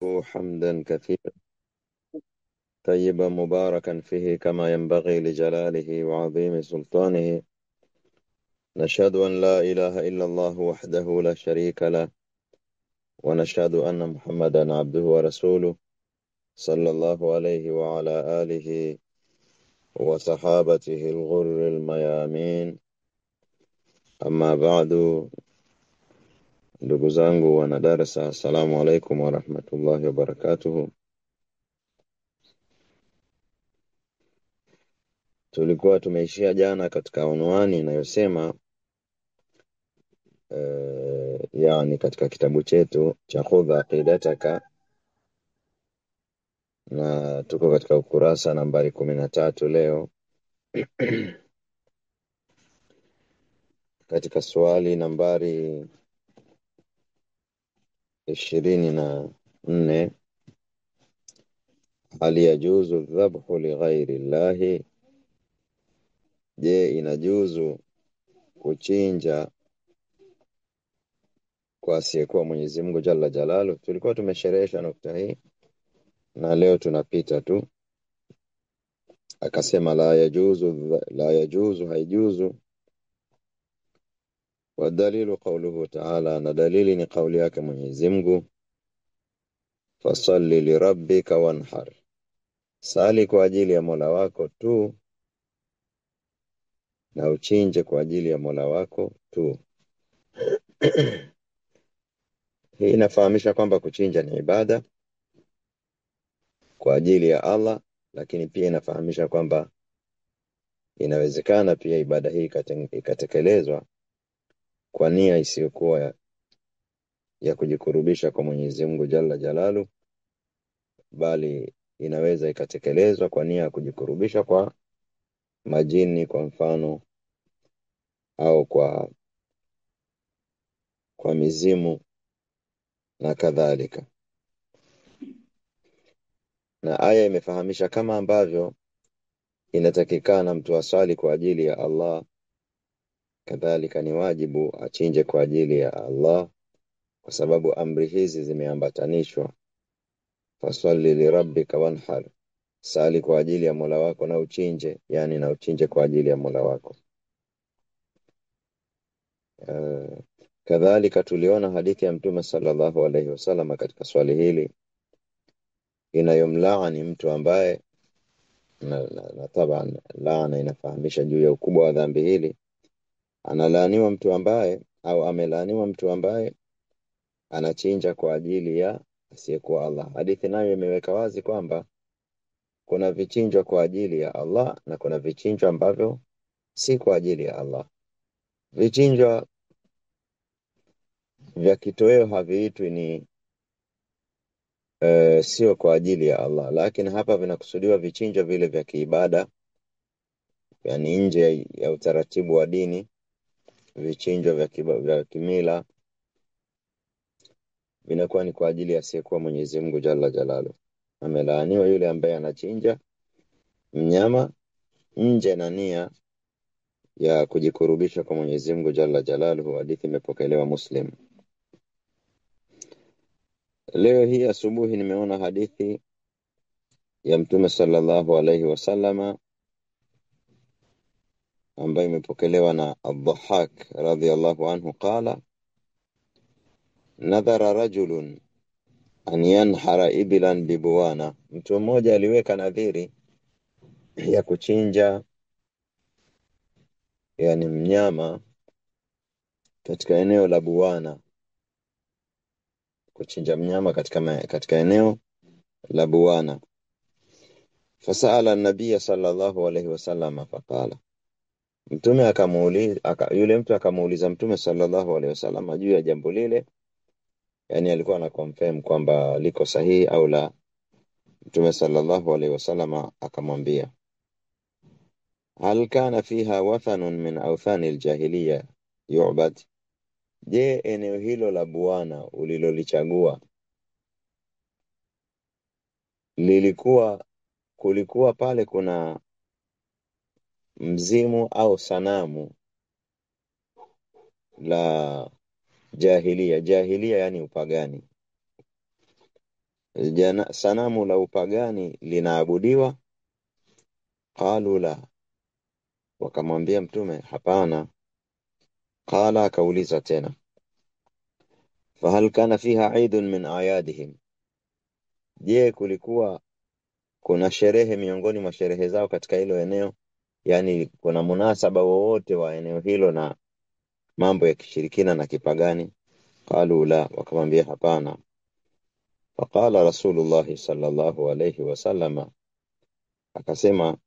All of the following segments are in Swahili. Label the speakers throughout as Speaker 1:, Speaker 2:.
Speaker 1: حمدا كثيرا طيبا مباركا فيه كما ينبغي لجلاله وعظيم سلطانه. نشهد أن لا إله إلا الله وحده لا شريك له، ونشهد أن محمدا عبده ورسوله صلى الله عليه وعلى آله وصحابته الغر الميامين. أما بعد، ndugu zangu wanadarasa, assalamu alaikum warahmatullahi wabarakatuhu. Tulikuwa tumeishia jana katika unwani inayosema yani katika kitabu chetu cha Khudha Aqidataka, na tuko katika ukurasa nambari 13 leo katika swali nambari 24: hal yajuzu dhabhu li ghairi llahi, je, inajuzu kuchinja kwa asiyekuwa Mwenyezi Mungu Jalla Jalalu? Tulikuwa tumesherehesha nukta hii na leo tunapita tu. Akasema la yajuzu, haijuzu. Wadalilu qawluhu ta'ala, na dalili ni kauli yake Mwenyezi Mungu, fasalli lirabbika wanhar, sali kwa ajili ya Mola wako tu na uchinje kwa ajili ya Mola wako tu. Hii inafahamisha kwamba kuchinja ni ibada kwa ajili ya Allah, lakini pia inafahamisha kwamba inawezekana pia ibada hii ikatekelezwa kwa nia isiyokuwa ya kujikurubisha kwa Mwenyezi Mungu Jalla Jalalu, bali inaweza ikatekelezwa kwa nia ya kujikurubisha kwa majini kwa mfano, au kwa mizimu na kadhalika. Na aya imefahamisha kama ambavyo inatakikana mtu asali kwa ajili ya Allah, kadhalika ni wajibu achinje kwa ajili ya Allah, kwa sababu amri hizi zimeambatanishwa. Fasalli lirabbika wanhar, sali kwa ajili ya Mola wako na uchinje, yani na uchinje kwa ajili ya Mola wako. Kadhalika tuliona hadithi ya Mtume sallallahu alaihi wasallam katika swali hili inayomlaani mtu ambaye na taban laana inafahamisha juu ya ukubwa wa dhambi hili. Analaaniwa mtu ambaye, au amelaaniwa mtu ambaye anachinja kwa ajili ya asiyekuwa Allah. Hadithi nayo imeweka wazi kwamba kuna vichinjwa kwa ajili ya Allah na kuna vichinjwa ambavyo si kwa ajili ya Allah. Vichinjwa vya kitoweo haviitwi ni sio kwa ajili ya Allah, lakini hapa vinakusudiwa vichinjwa vile vya kiibada, yani nje ya utaratibu wa dini, vichinjwa vya kimila, vinakuwa ni kwa ajili ya asiyekuwa Mwenyezi Mungu Jalla Jalalu. Amelaaniwa yule ambaye anachinja mnyama nje na nia ya kujikurubisha kwa Mwenyezi Mungu Jalla Jalaluhu. Hadithi imepokelewa Muslim. Leo hii asubuhi nimeona hadithi ya Mtume sallallahu alaihi wasallama ambayo imepokelewa na Ad-Dhahhak radhiyallahu anhu qala: nadhara rajulun an yanhara ibilan bibuwana, mtu mmoja aliweka nadhiri ya kuchinja yani mnyama katika eneo la Buwana, kuchinja mnyama katika eneo la Buwana. Fasala an-nabiy sallallahu alayhi wasallam faqala, mtume yule mtu akamuuliza Mtume sallallahu alayhi wasallam juu ya jambo lile, yani alikuwa ana confirm kwamba liko sahihi au la. Mtume sallallahu alayhi wasallam akamwambia, hal kana fiha wathanun min awthani al-jahiliya yu'bad, je, eneo hilo la Buwana ulilolichagua kulikuwa pale kuna mzimu au sanamu la jahiliya yani upagani, sanamu la upagani linaabudiwa? Qalu la, wakamwambia Mtume hapana. Qala, akauliza tena, fahal kana fiha eidun min ayadihim, je, kulikuwa kuna sherehe miongoni mwa sherehe zao katika hilo eneo? Yani kuna munasaba wowote wa eneo hilo na mambo ya kishirikina na kipagani? Qalu la, wakamwambia hapana. Faqala Rasulullah sallallahu alayhi wasallama, akasema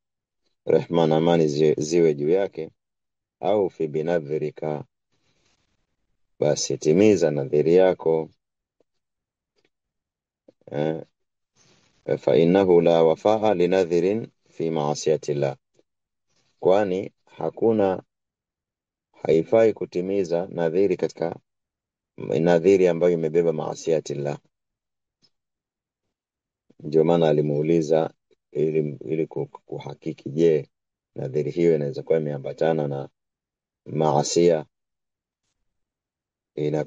Speaker 1: rehma na amani ziwe juu yake, au fi binadhrika, basi timiza nadhiri yako. Fa innahu la wafaa linadhirin fi maasiyati llah, kwani haifai kutimiza nadhiri katika nadhiri ambayo imebeba maasiyati llah. Ndio maana alimuuliza ili kuhakiki, je, nadhiri hiyo inaweza kuwa imeambatana na maasia,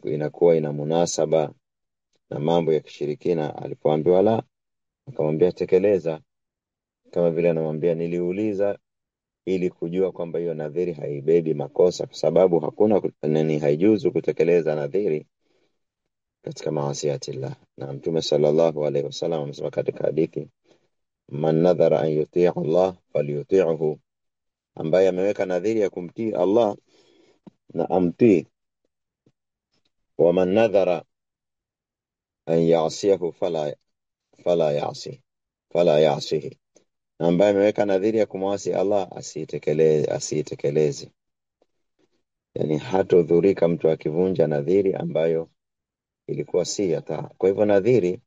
Speaker 1: inakuwa ina munasaba na mambo ya kishirikina. Alipoambiwa la, akamwambia tekeleza. Kama vile anamwambia niliuliza ili kujua kwamba hiyo nadhiri haibebi makosa, kwa sababu hakuna haijuzu kutekeleza nadhiri katika maasiyati llah. Na Mtume sallallahu alaihi wasallam amesema katika hadithi, man nadhara an yutia Allah falyuti'hu, ambaye ameweka nadhiri ya kumtii Allah na amtii. Wa man nadhara an ya'siyahu fala ya'sihi, ambaye ameweka nadhiri ya kumwasi Allah asiitekeleze. Yani hatodhurika mtu akivunja nadhiri ambayo ilikuwa si ya taa. Kwa hivyo nadhiri,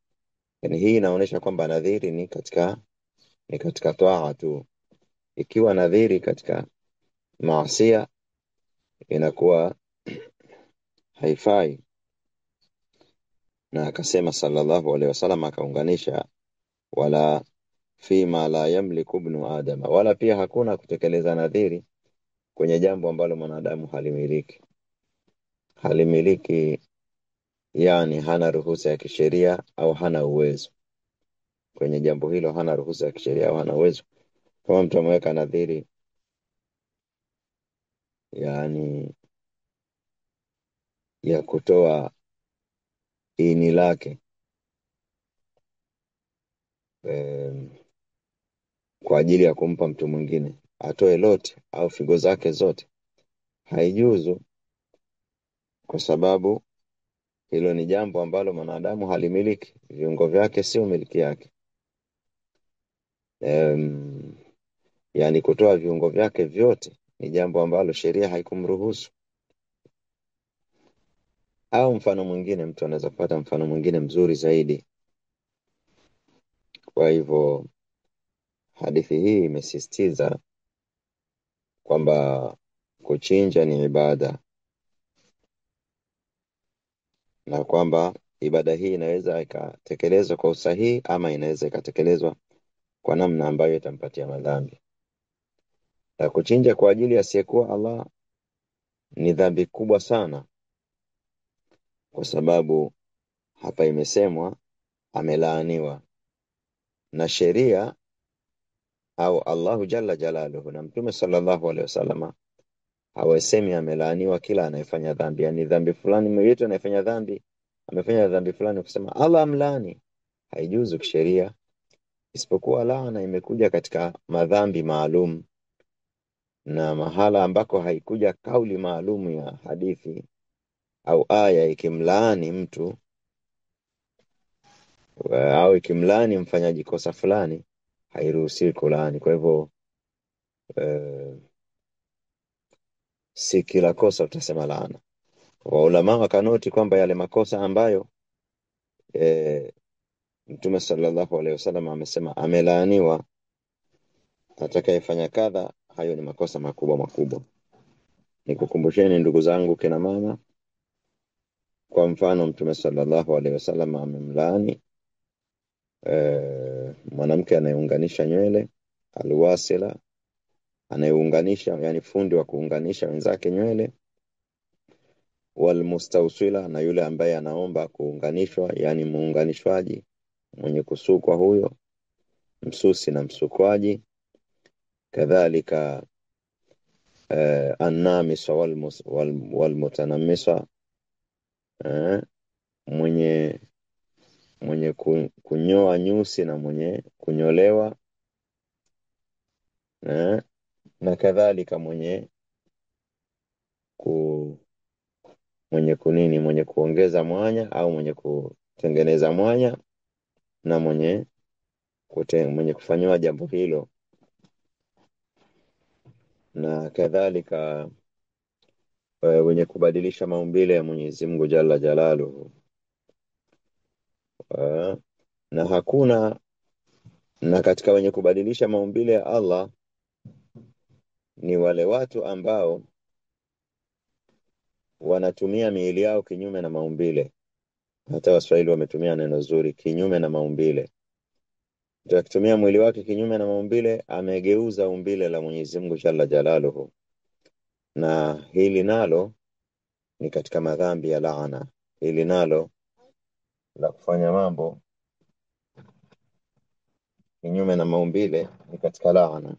Speaker 1: yani hii inaonyesha kwamba nadhiri ni katika taa tu. Ikiwa nadhiri katika maasiya inakuwa haifai. Na akasema sallallahu alaihi wasallam, akaunganisha, wala fima la yamliku ibnu adama, wala pia hakuna kutekeleza nadhiri kwenye jambo ambalo mwanadamu halimiliki, yani hana ruhusa ya kisheria au hana uwezo kwenye jambo hilo, hana ruhusa ya kisheria au hana uwezo. Kama mtu ameweka nadhiri yani ya kutoa ini lake kwa ajili ya kumpa mtu mwingine, atoe lote au figo zake zote, haijuzu, kwa sababu hilo ni jambo ambalo mwanadamu halimiliki, viungo vyake sio miliki yake. Yani kutoa viungo vyake vyote ni jambo ambalo sheria haikumruhusu. Au mfano mwingine, mtu anaweza kupata mfano mwingine mzuri zaidi. Kwa hivyo hadithi hii imesisitiza kwamba kuchinja ni ibada, na kwamba ibada hii inaweza ikatekelezwa kwa usahihi ama inaweza ikatekelezwa kwa namna ambayo itampatia madhambi. Na kuchinja kwa ajili ya asiyekuwa Allah ni dhambi kubwa sana, kwa sababu hapa imesemwa amelaaniwa, na sheria au Allahu jalla jalaluhu na Mtume sallallahu alaihi wasallam hawasemi amelaaniwa kila anayefanya dhambi. Yani dhambi fulani, yeyote anayefanya dhambi, amefanya dhambi fulani, kusema Allah amlaani haijuzu kisheria, isipokuwa laana imekuja katika madhambi maalum, na mahala ambako haikuja kauli maalum ya hadithi au aya ikimlaani mtu au ikimlaani mfanyaji kosa fulani, hairuhusiwi kulaani. Kwa hivyo si kila kosa utasema laana. Waulama wakanoti kwamba yale makosa ambayo Mtume sallallahu alaihi wasallam amesema amelaaniwa atakayefanya kadha, hayo ni makosa makubwa. Nikukumbusheni ndugu zangu kina mama, kwa mfano Mtume sallallahu alaihi wasallam amemlaani mwanamke anayeunganisha nywele, alwasila, anayeunganisha, yani fundi wa kuunganisha wenzake nywele, walmustawsila, na yule ambaye anaomba kuunganishwa, yani muunganishwaji, mwenye kusukwa huyo, msusi na msukwaji. Kadhalika annamisa walmutanamisa, mwenye kunyoa nyusi na mwenye kunyolewa, na kadhalika mwenye kuongeza mwanya au mwenye kutengeneza mwanya, na mwenye kufanywa jambo hilo, na kadhalika wenye kubadilisha maumbile ya Mwenyezi Mungu Jalla Jalaluhu. Na katika wenye kubadilisha maumbile ya Allah ni wale watu ambao wanatumia miili yao kinyume na maumbile. Hata Waswahili wametumia neno zuri, kinyume na maumbile. Mtu akitumia mwili wake kinyume na maumbile, amegeuza umbile la Mwenyezi Mungu Jalla Jalaluhu, na hili nalo ni katika madhambi ya laana. Hili nalo la kufanya mambo kinyume na maumbile ni katika laana.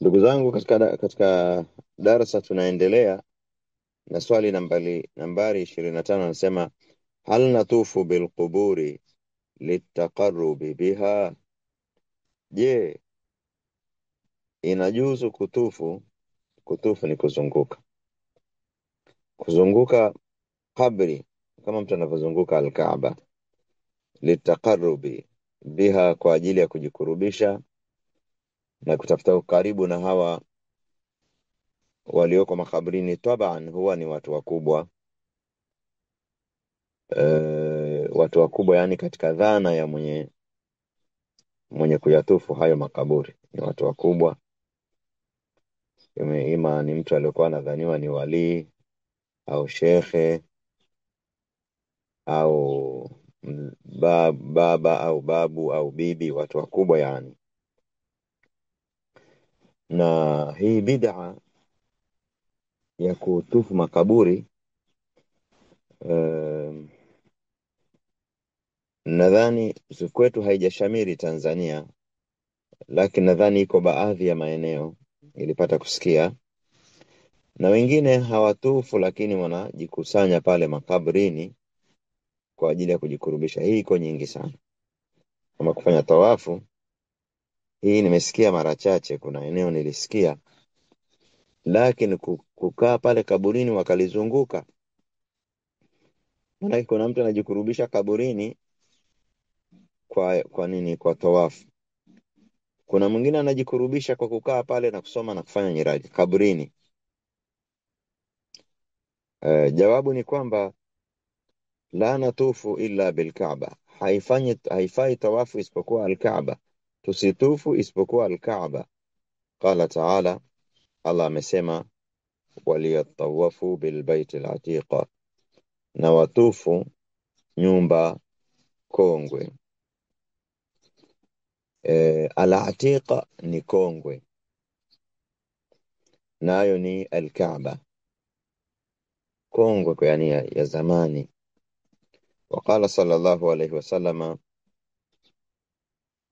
Speaker 1: Ndugu zangu, katika darasa tunaendelea na swali nambari 25. Anasema, hal natufu bilquburi litaqarrubi biha? Je, inajuzu kutufu? Kutufu ni kuzunguka kabri kama mtu anavyozunguka al-Kaaba, litaqarrubi biha, kwa ajili ya kujikurubisha na kutafuta ukaribu na hawa walioko makabrini. Taban huwa ni watu wakubwa, watu wakubwa, yani katika dhana ya mwenye kuyatufu hayo makaburi ni watu wakubwa. Ima ni mtu aliyokuwa anadhaniwa ni walii au shekhe au baba au babu au bibi, watu wakubwa yani. Na hii bid'a ya kutufu makaburi, nadhani kwetu haijashamiri Tanzania, lakini nadhani iko baadhi ya maeneo ilipata kusikia, na wengine hawatufu lakini wanajikusanya pale makabrini kwa ajili ya kujikurubisha. Hii iko nyingi sana. Kama kufanya tawafu, hii nimesikia mara chache. Kuna eneo nilisikia, lakini kukaa pale kaburini wakalizunguka, maana kuna mtu anajikurubisha kaburini kwa nini? Kwa tawafu. Kuna mwingine anajikurubisha kwa kukaa pale na kusoma na kufanya nyiraji kaburini. Jawabu ni kwamba la natufu illa bilkaaba, haifai tawafu isipokuwa alkaaba, tusitufu isipokuwa alkaaba. Qala taala, Allah amesema, waliyatawafu bilbaiti alatiqa, na watufu nyumba kongwe. Alatiqa ni kongwe, nayo ni alkaaba, kongwe kwa yani ya zamani. Waqala sallallahu alayhi wasallama,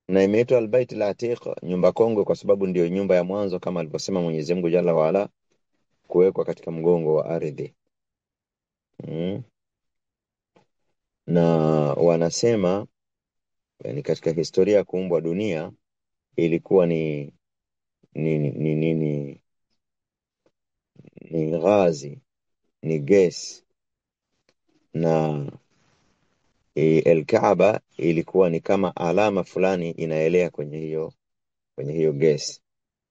Speaker 1: na imeitwa albayt alatiq, nyumba kongwe, kwa sababu ndio nyumba ya mwanzo kama alivyosema Mwenyezi Mungu Jalla wa Ala, kuwekwa katika mgongo wa ardhi. Na wanasema yani katika historia ya kuumbwa dunia ilikuwa ni ghazi, ni gesi, na al-Kaaba ilikuwa ni kama alama fulani inaelea kwenye hiyo gesi.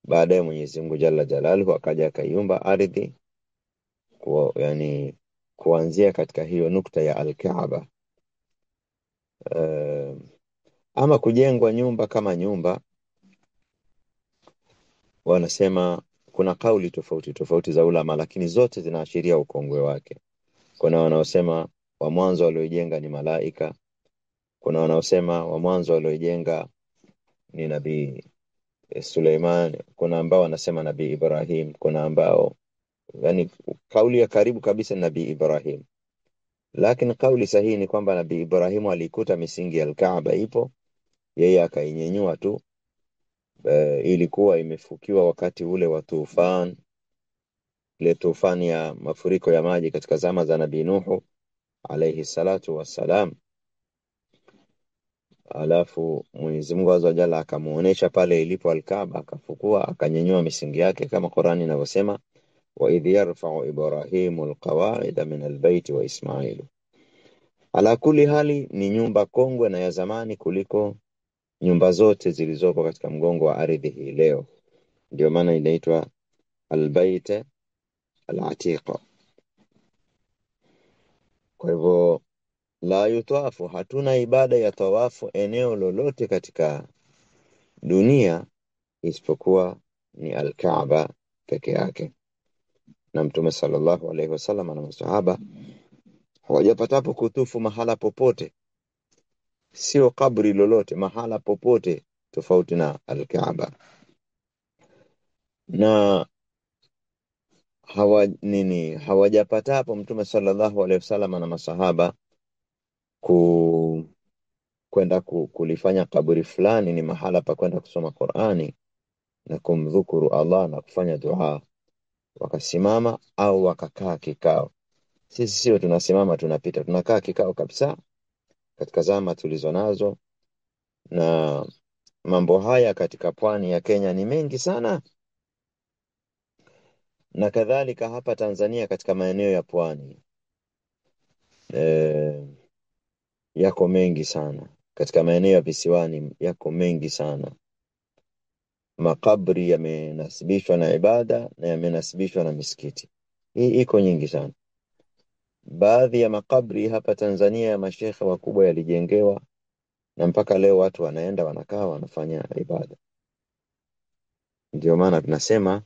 Speaker 1: Baadaye Mwenyezi Mungu Jalla Jalaluhu akaja akaiumba ardhi yani kuanzia katika hiyo nukta ya al-Kaaba. Ama kujengwa nyumba kama nyumba, wanasema kuna kauli tofauti za ulama, lakini zote zinaashiria ukongwe wake. Kuna wanaosema wa mwanzo waliojenga ni malaika, kuna wanaosema wa mwanzo waliojenga ni nabii Suleiman, kuna ambao wanasema Nabii Ibrahim, kuna ambao yani kauli ya karibu kabisa Nabii Ibrahim. Lakini kauli sahihi ni kwamba Nabii Ibrahim alikuta misingi ya Kaaba ipo, yeye akainyenyua tu. Ilikuwa imefukiwa wakati ule wa tufan, ile tufani ya mafuriko ya maji katika zama za Nabii Nuhu alayhi salatu wassalam. Alafu Mwenyezi Mungu Azza wa Jalla akamuonesha pale ilipo Al-Kaaba, akafukua akanyenyua misingi yake kama Qur'ani inavyosema, wa idh yarfa'u Ibrahimu alqawa'ida min albayti wa Ismailu. Ala kuli hali ni nyumba kongwe na ya zamani kuliko nyumba zote zilizoko katika mgongo wa ardhi hii leo, ndio maana inaitwa albayt alatiqa. Kwa hivyo la yutawafu, hatuna ibada ya tawafu eneo lolote katika dunia isipokuwa ni Al-Kaaba peke yake. Na Mtume sallallahu alaihi wasallam na masahaba hawajapatapo kutufu mahala popote, sio kabri lolote, mahala popote tofauti na Al-Kaaba. Na hawajapatapo Mtume sallallahu alaihi wasallam na masahaba kwenda kulifanya kaburi fulani ni mahala pa kwenda kusoma Qur'ani na kumdhukuru Allah na kufanya dua, wakasimama au wakakaa kikao. Sisi sio tunasimama tunapita, tunakaa kikao kabisa katika zama tulizo nazo. Na mambo haya katika pwani ya Kenya ni mengi sana, na kadhalika hapa Tanzania katika maeneo ya pwani yako mengi sana. Katika maeneo ya visiwani yako mengi sana. Makabri yamenasibishwa na ibada na yamenasibishwa na misikiti. Hii iko nyingi sana. Baadhi ya makabri hapa Tanzania ya mashekhe wakubwa yalijengewa, na mpaka leo watu wanaenda wanakaa wanafanya ibada. Ndio maana tunasema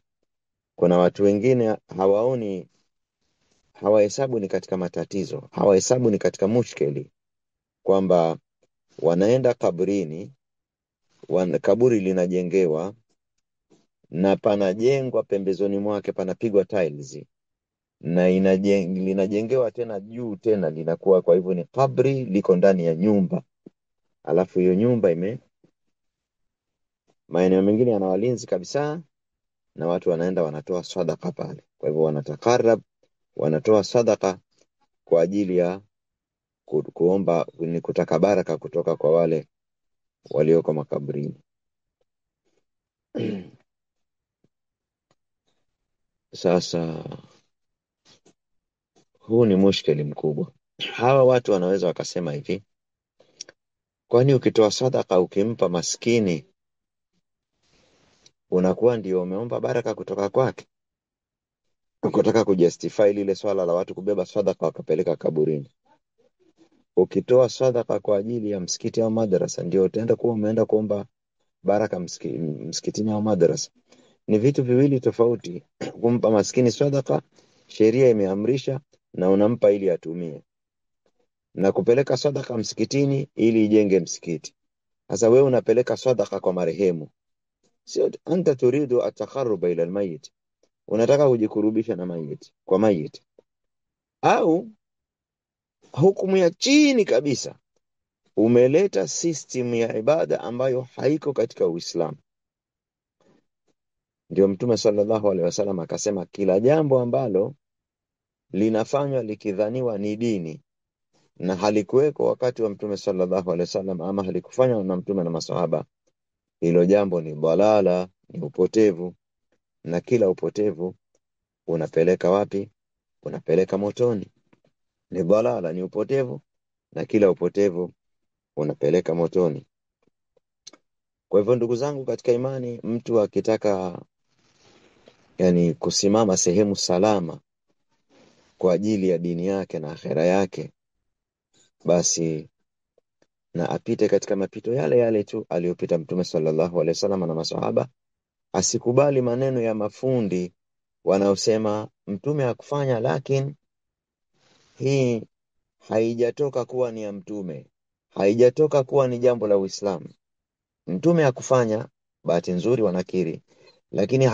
Speaker 1: kuna watu wengine hawahesabu ni katika matatizo, hawahesabu ni katika mushkeli, kwamba wanaenda kabrini, kaburi linajengewa na panajengwa pembezoni mwake, panapigwa tiles na linajengewa tena juu tena linakuwa, kwa hivyo ni kabri liko ndani ya nyumba. Alafu hiyo nyumba maeneo mengine yana walinzi kabisa, na watu wanaenda wanatoa sadaka pale. Kwa hivyo wanatakarab, wanatoa sadaka kwa ajili ya kuomba, ni kutaka baraka kutoka kwa wale walioko makabrini. Sasa huu ni mushkeli mkubwa. Hawa watu wanaweza wakasema hivi, kwani ukitoa sadaka ukimpa maskini unakuwa ndio umeomba baraka kutoka kwake? Ukitaka kujustify lile swala la watu kubeba sadaka wakapeleka kaburini. Ukitoa sadaka kwa ajili ya msikiti au madrasa, ndio utaenda kuwa umeenda kuomba baraka msikitini au madrasa. Ni vitu viwili tofauti. Kumpa maskini sadaka, sheria imeamrisha na unampa ili atumie, na kupeleka sadaka msikitini ili ijenge msikiti. Sasa wewe unapeleka sadaka kwa marehemu, sio anta turidu atakharuba ila almayit, unataka kujikurubisha na mayit, kwa mayit. Au hukumu ya chini kabisa, umeleta system ya ibada ambayo haiko katika Uislamu. Ndio Mtume sallallahu alaihi wasallam akasema, kila jambo ambalo linafanywa likidhaniwa ni dini na halikuweko wakati wa Mtume sallallahu alaihi wasallam, ama halikufanywa na Mtume na masahaba, hilo jambo ni dalala, ni upotevu. Na kila upotevu unapeleka wapi? Unapeleka motoni. Ni dalala, ni upotevu, na kila upotevu unapeleka motoni. Kwa hivyo ndugu zangu katika imani, mtu akitaka kusimama sehemu salama kwa ajili ya dini yake na akhera yake, basi na apite katika mapito yale yale tu aliyopita Mtume sallallahu alaihi wasallam na maswahaba. Asikubali maneno ya mafundi wanaosema Mtume hakufanya, lakini hii haijatoka kuwa ni ya Mtume, haijatoka kuwa ni jambo la Uislamu. Mtume hakufanya, bahati nzuri wanakiri, lakini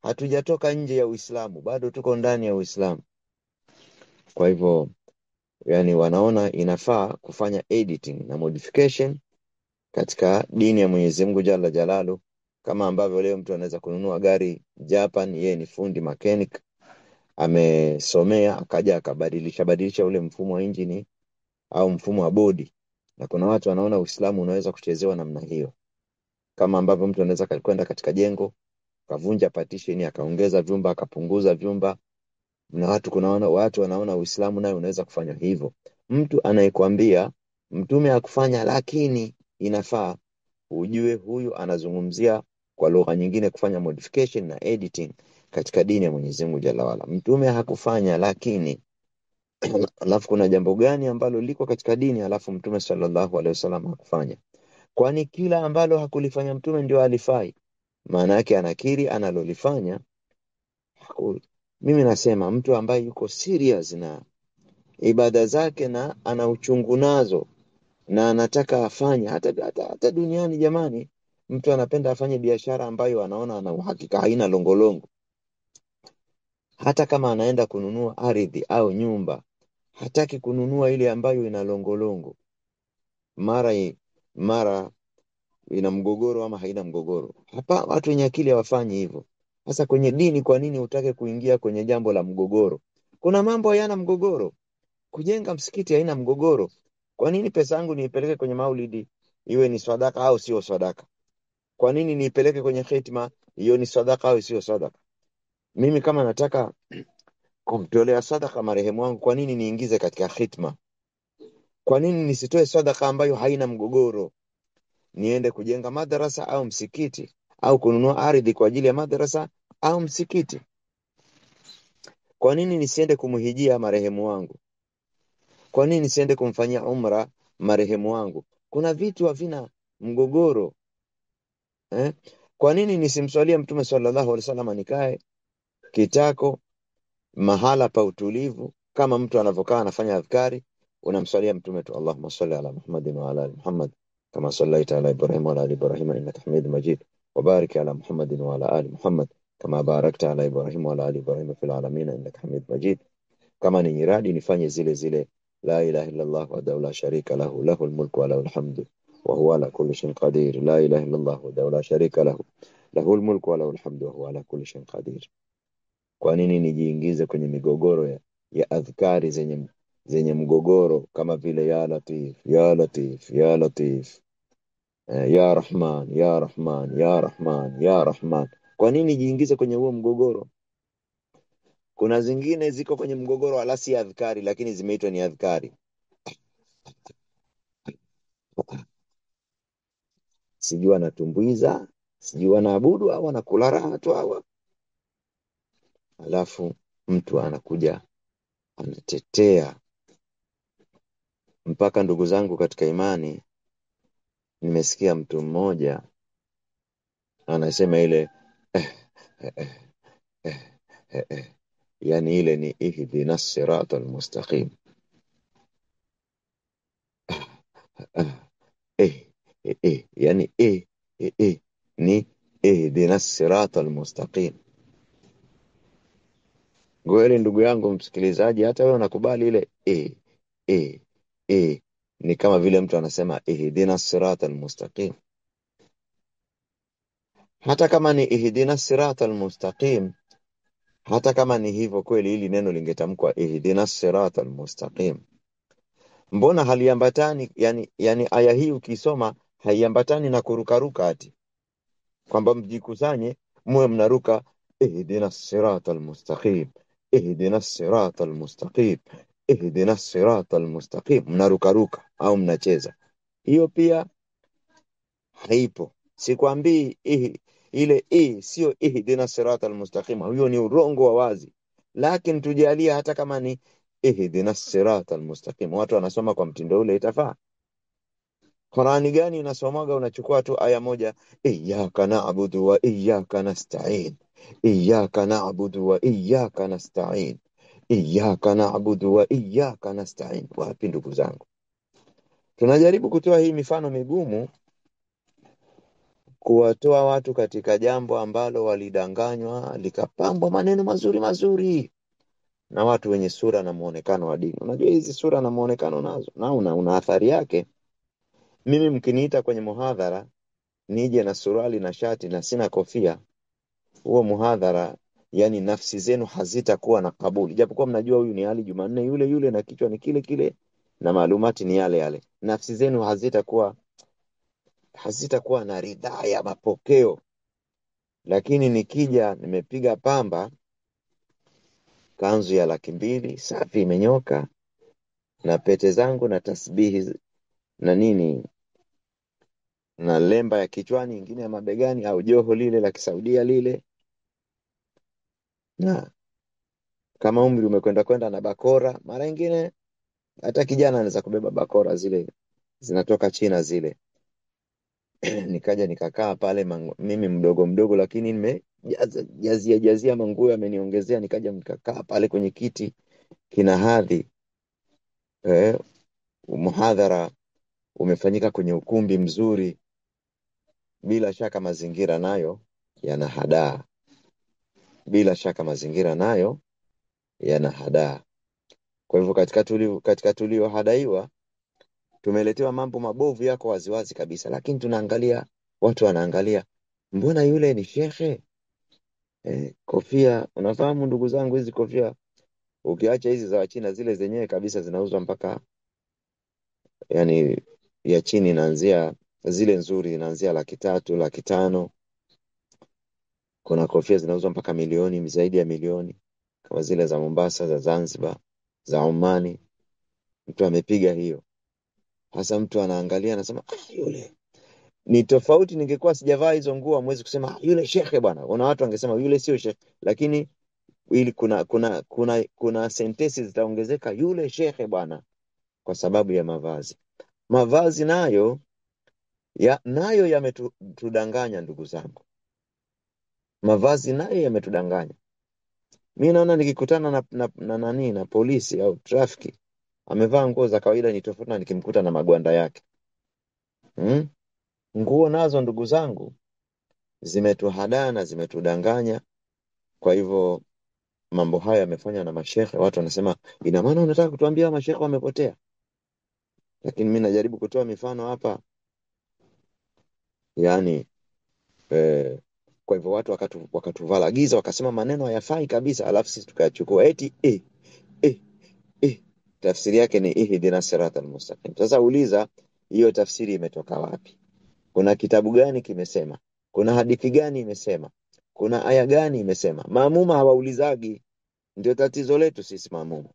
Speaker 1: hatujatoka nje ya Uislamu, bado tuko ndani ya Uislamu. Kwa hivyo yani wanaona inafaa kufanya editing na modification katika dini ya Mwenyezi Mungu Jalla Jalalu, kama ambavyo leo mtu anaweza kununua gari Japan, yeye ni fundi mechanic, amesomea, akaja akabadilisha ule mfumo wa injini au mfumo wa bodi. Na kuna watu wanaona Uislamu unaweza kuchezewa namna hiyo, kama ambavyo mtu anaweza kwenda katika jengo akavunja partition akaongeza vyumba akapunguza vyumba, na watu wanaona Uislamu nayo unaweza kufanya hivyo. Mtu anayekwambia mtume hakufanya lakini inafaa, ujue huyu anazungumzia kwa lugha nyingine kufanya modification na editing katika dini ya Mwenyezi Mungu Jalla wala. Mtume hakufanya lakini alafu kuna jambo gani ambalo liko katika dini alafu mtume sallallahu alaihi wasallam hakufanya? Kwani kila ambalo hakulifanya mtume ndio alifai? Maana yake anakiri analolifanya. Mimi nasema mtu ambaye yuko serious na ibada zake na ana uchungu nazo na anataka afanye hata duniani, jamani, mtu anapenda afanye biashara ambayo anaona ana uhakika haina longolongo. Hata kama anaenda kununua ardhi au nyumba, hataki kununua ile ambayo ina longolongo, mara ina mgogoro ama haina mgogoro. Hapa watu wenye akili hawafanyi hivyo. Sasa kwenye dini, kwa nini utake kuingia kwenye jambo la mgogoro? Kuna mambo hayana mgogoro. Kujenga msikiti haina mgogoro. Kwa nini pesa yangu niipeleke kwenye maulidi iwe ni sadaka au sio sadaka? Kwa nini niipeleke kwenye khitma hiyo ni sadaka au sio sadaka? Mimi kama nataka kumtolea sadaka marehemu wangu, kwa nini niingize katika khitma? Kwa nini nisitoe sadaka ambayo haina mgogoro? Niende kujenga madrasa au msikiti au kununua ardhi kwa ajili ya madrasa au msikiti? Kwa nini nisiende kumhijia marehemu wangu? Kwa nini nisiende kumfanyia umra marehemu wangu? Kuna vitu havina mgogoro. Kwa nini nisimswalia Mtume sallallahu alaihi wasallam, nikae kitako mahala pa utulivu kama mtu anavyokaa anafanya adhkari, unamswalia Mtume tu, Allahumma salli ala Muhammadin wa ala ali Muhammad kama sallaita ala Ibrahim wa ala ali Ibrahim innaka Hamidum Majid wa barik ala Muhammadin wa ala ali Muhammad kama barakta ala Ibrahim wa ala ali Ibrahim fil alamin innaka Hamidum Majid. Kama ni nyiradi nifanye zile la ilaha illa Allah wa la sharika lahu lahul mulku wa lahul hamdu wa huwa ala kulli shay'in qadir. La ilaha illa Allah wa la sharika lahu lahul mulku wa lahul hamdu wa huwa ala kulli shay'in qadir. Kwa nini nijiingize kwenye migogoro ya adhkari zenye mgogoro kama vile ya Latif, ya Latif, ya Latif, ya Rahman, ya Rahman, ya Rahman, ya Rahman? Kwa nini nijiingize kwenye huo mgogoro? Kuna zingine ziko kwenye mgogoro wala si adhkari, lakini zimeitwa ni adhkari. Sijui anatumbuiza, sijui anaabudu au anakula raha tu hawa. Alafu mtu anakuja anatetea. Mpaka ndugu zangu katika imani, nimesikia mtu mmoja anasema ile yani ile ni ihdina siratal mustaqim. Yani ni ihdina siratal mustaqim. Kweli ndugu yangu msikilizaji, hata wewe unakubali ile ni kama vile mtu anasema ihdina siratal mustaqim. Hata kama ni ihdina siratal mustaqim, hata kama ni hivyo kweli, hili neno lingetamkwa ihdina siratal mustaqim, mbona haliambatani? Yani aya hii ukisoma haiambatani na kurukaruka ati kwamba mjikusanye muwe mnaruka ihdina siratal mustaqim, ihdina siratal mustaqim, ihdina siratal mustaqim, mnarukaruka au mnacheza. Hiyo pia haipo. Sikwambii ile sio ihdina siratal mustaqim, hiyo ni urongo wa wazi. Lakini tujalie hata kama ni ihdina siratal mustaqim, watu wanasoma kwa mtindo ule, itafaa. Qurani gani unasomaga unachukua tu aya moja, iyyaka na'budu wa iyyaka nasta'in, iyyaka na'budu wa iyyaka nasta'in, iyyaka na'budu wa iyyaka nasta'in? Wapi ndugu zangu? Tunajaribu kutoa hii mifano migumu kuwatoa watu katika jambo ambalo walidanganywa, likapambwa maneno mazuri mazuri na watu wenye sura na muonekano wa dini. Unajua hizi sura na muonekano nazo na una athari yake. Mimi mkiniita kwenye muhadhara nije na suruali na shati na sina kofia, huo muhadhara, yani nafsi zenu hazitakuwa na kabuli, japokuwa mnajua huyu ni Ali Jumanne yule yule na kichwa ni kile kile na maalumati ni yale yale. Nafsi zenu hazitakuwa na ridhaa ya mapokeo. Lakini nikija nimepiga pamba, kanzu ya 200,000 safi imenyoka, na pete zangu na tasbihi na nini na lemba ya kichwani, nyingine ya mabegani, au joho lile la Kisaudia lile, na kama umri umekwenda kwenda na bakora, mara nyingine hata kijana anaweza kubeba bakora zile zinatoka China zile. Nikaja nikakaa pale mimi mdogo mdogo, lakini nimejazia manguo ameniongezea, nikaja nikakaa pale kwenye kiti kina hadhi. Muhadhara umefanyika kwenye ukumbi mzuri, bila shaka mazingira nayo yanahadaa, bila shaka mazingira nayo yanahadaa. Kwa hivyo katika tuliohadaiwa tumeletewa mambo mabovu yako waziwazi kabisa, lakini tunaangalia, watu wanaangalia, mbona yule ni shekhe? Kofia, unafahamu ndugu zangu, hizi kofia ukiacha hizi za Wachina, zile zenyewe kabisa zinauzwa mpaka, yani ya chini inaanzia, zile nzuri inaanzia 300,000, 500,000. Kuna kofia zinauzwa mpaka milioni, zaidi ya milioni, kama zile za Mombasa, za Zanzibar, za Omani. Mtu amepiga hiyo, hasa mtu anaangalia anasema yule ni tofauti. Ningekuwa sijavaa hizo nguo hamwezi kusema yule shekhe bwana. Una watu wangesema yule sio shekhe, lakini ili kuna sentensi zitaongezeka, yule shekhe bwana, kwa sababu ya mavazi. Mavazi nayo yametudanganya ndugu zangu, mavazi nayo yametudanganya. Mimi naona nikikutana na polisi au trafiki amevaa nguo za kawaida ni tofauti na nikimkuta na magwanda yake. Nguo nazo ndugu zangu zimetuhadaa na zimetudanganya. Kwa hivyo mambo haya yamefanywa na mashehe. Watu wanasema ina maana unataka kutuambia mashehe wamepotea? Lakini mimi najaribu kutoa mifano hapa, yani kwa hivyo watu wakatuvalagiza wakasema maneno hayafai kabisa, alafu sisi tukayachukua eti tafsiri yake ni ihdina siratal mustaqim. Sasa uliza, hiyo tafsiri imetoka wapi? Kuna kitabu gani kimesema? Kuna hadithi gani imesema? Kuna aya gani imesema? Maamuma hawaulizagi, ndio tatizo letu sisi maamuma.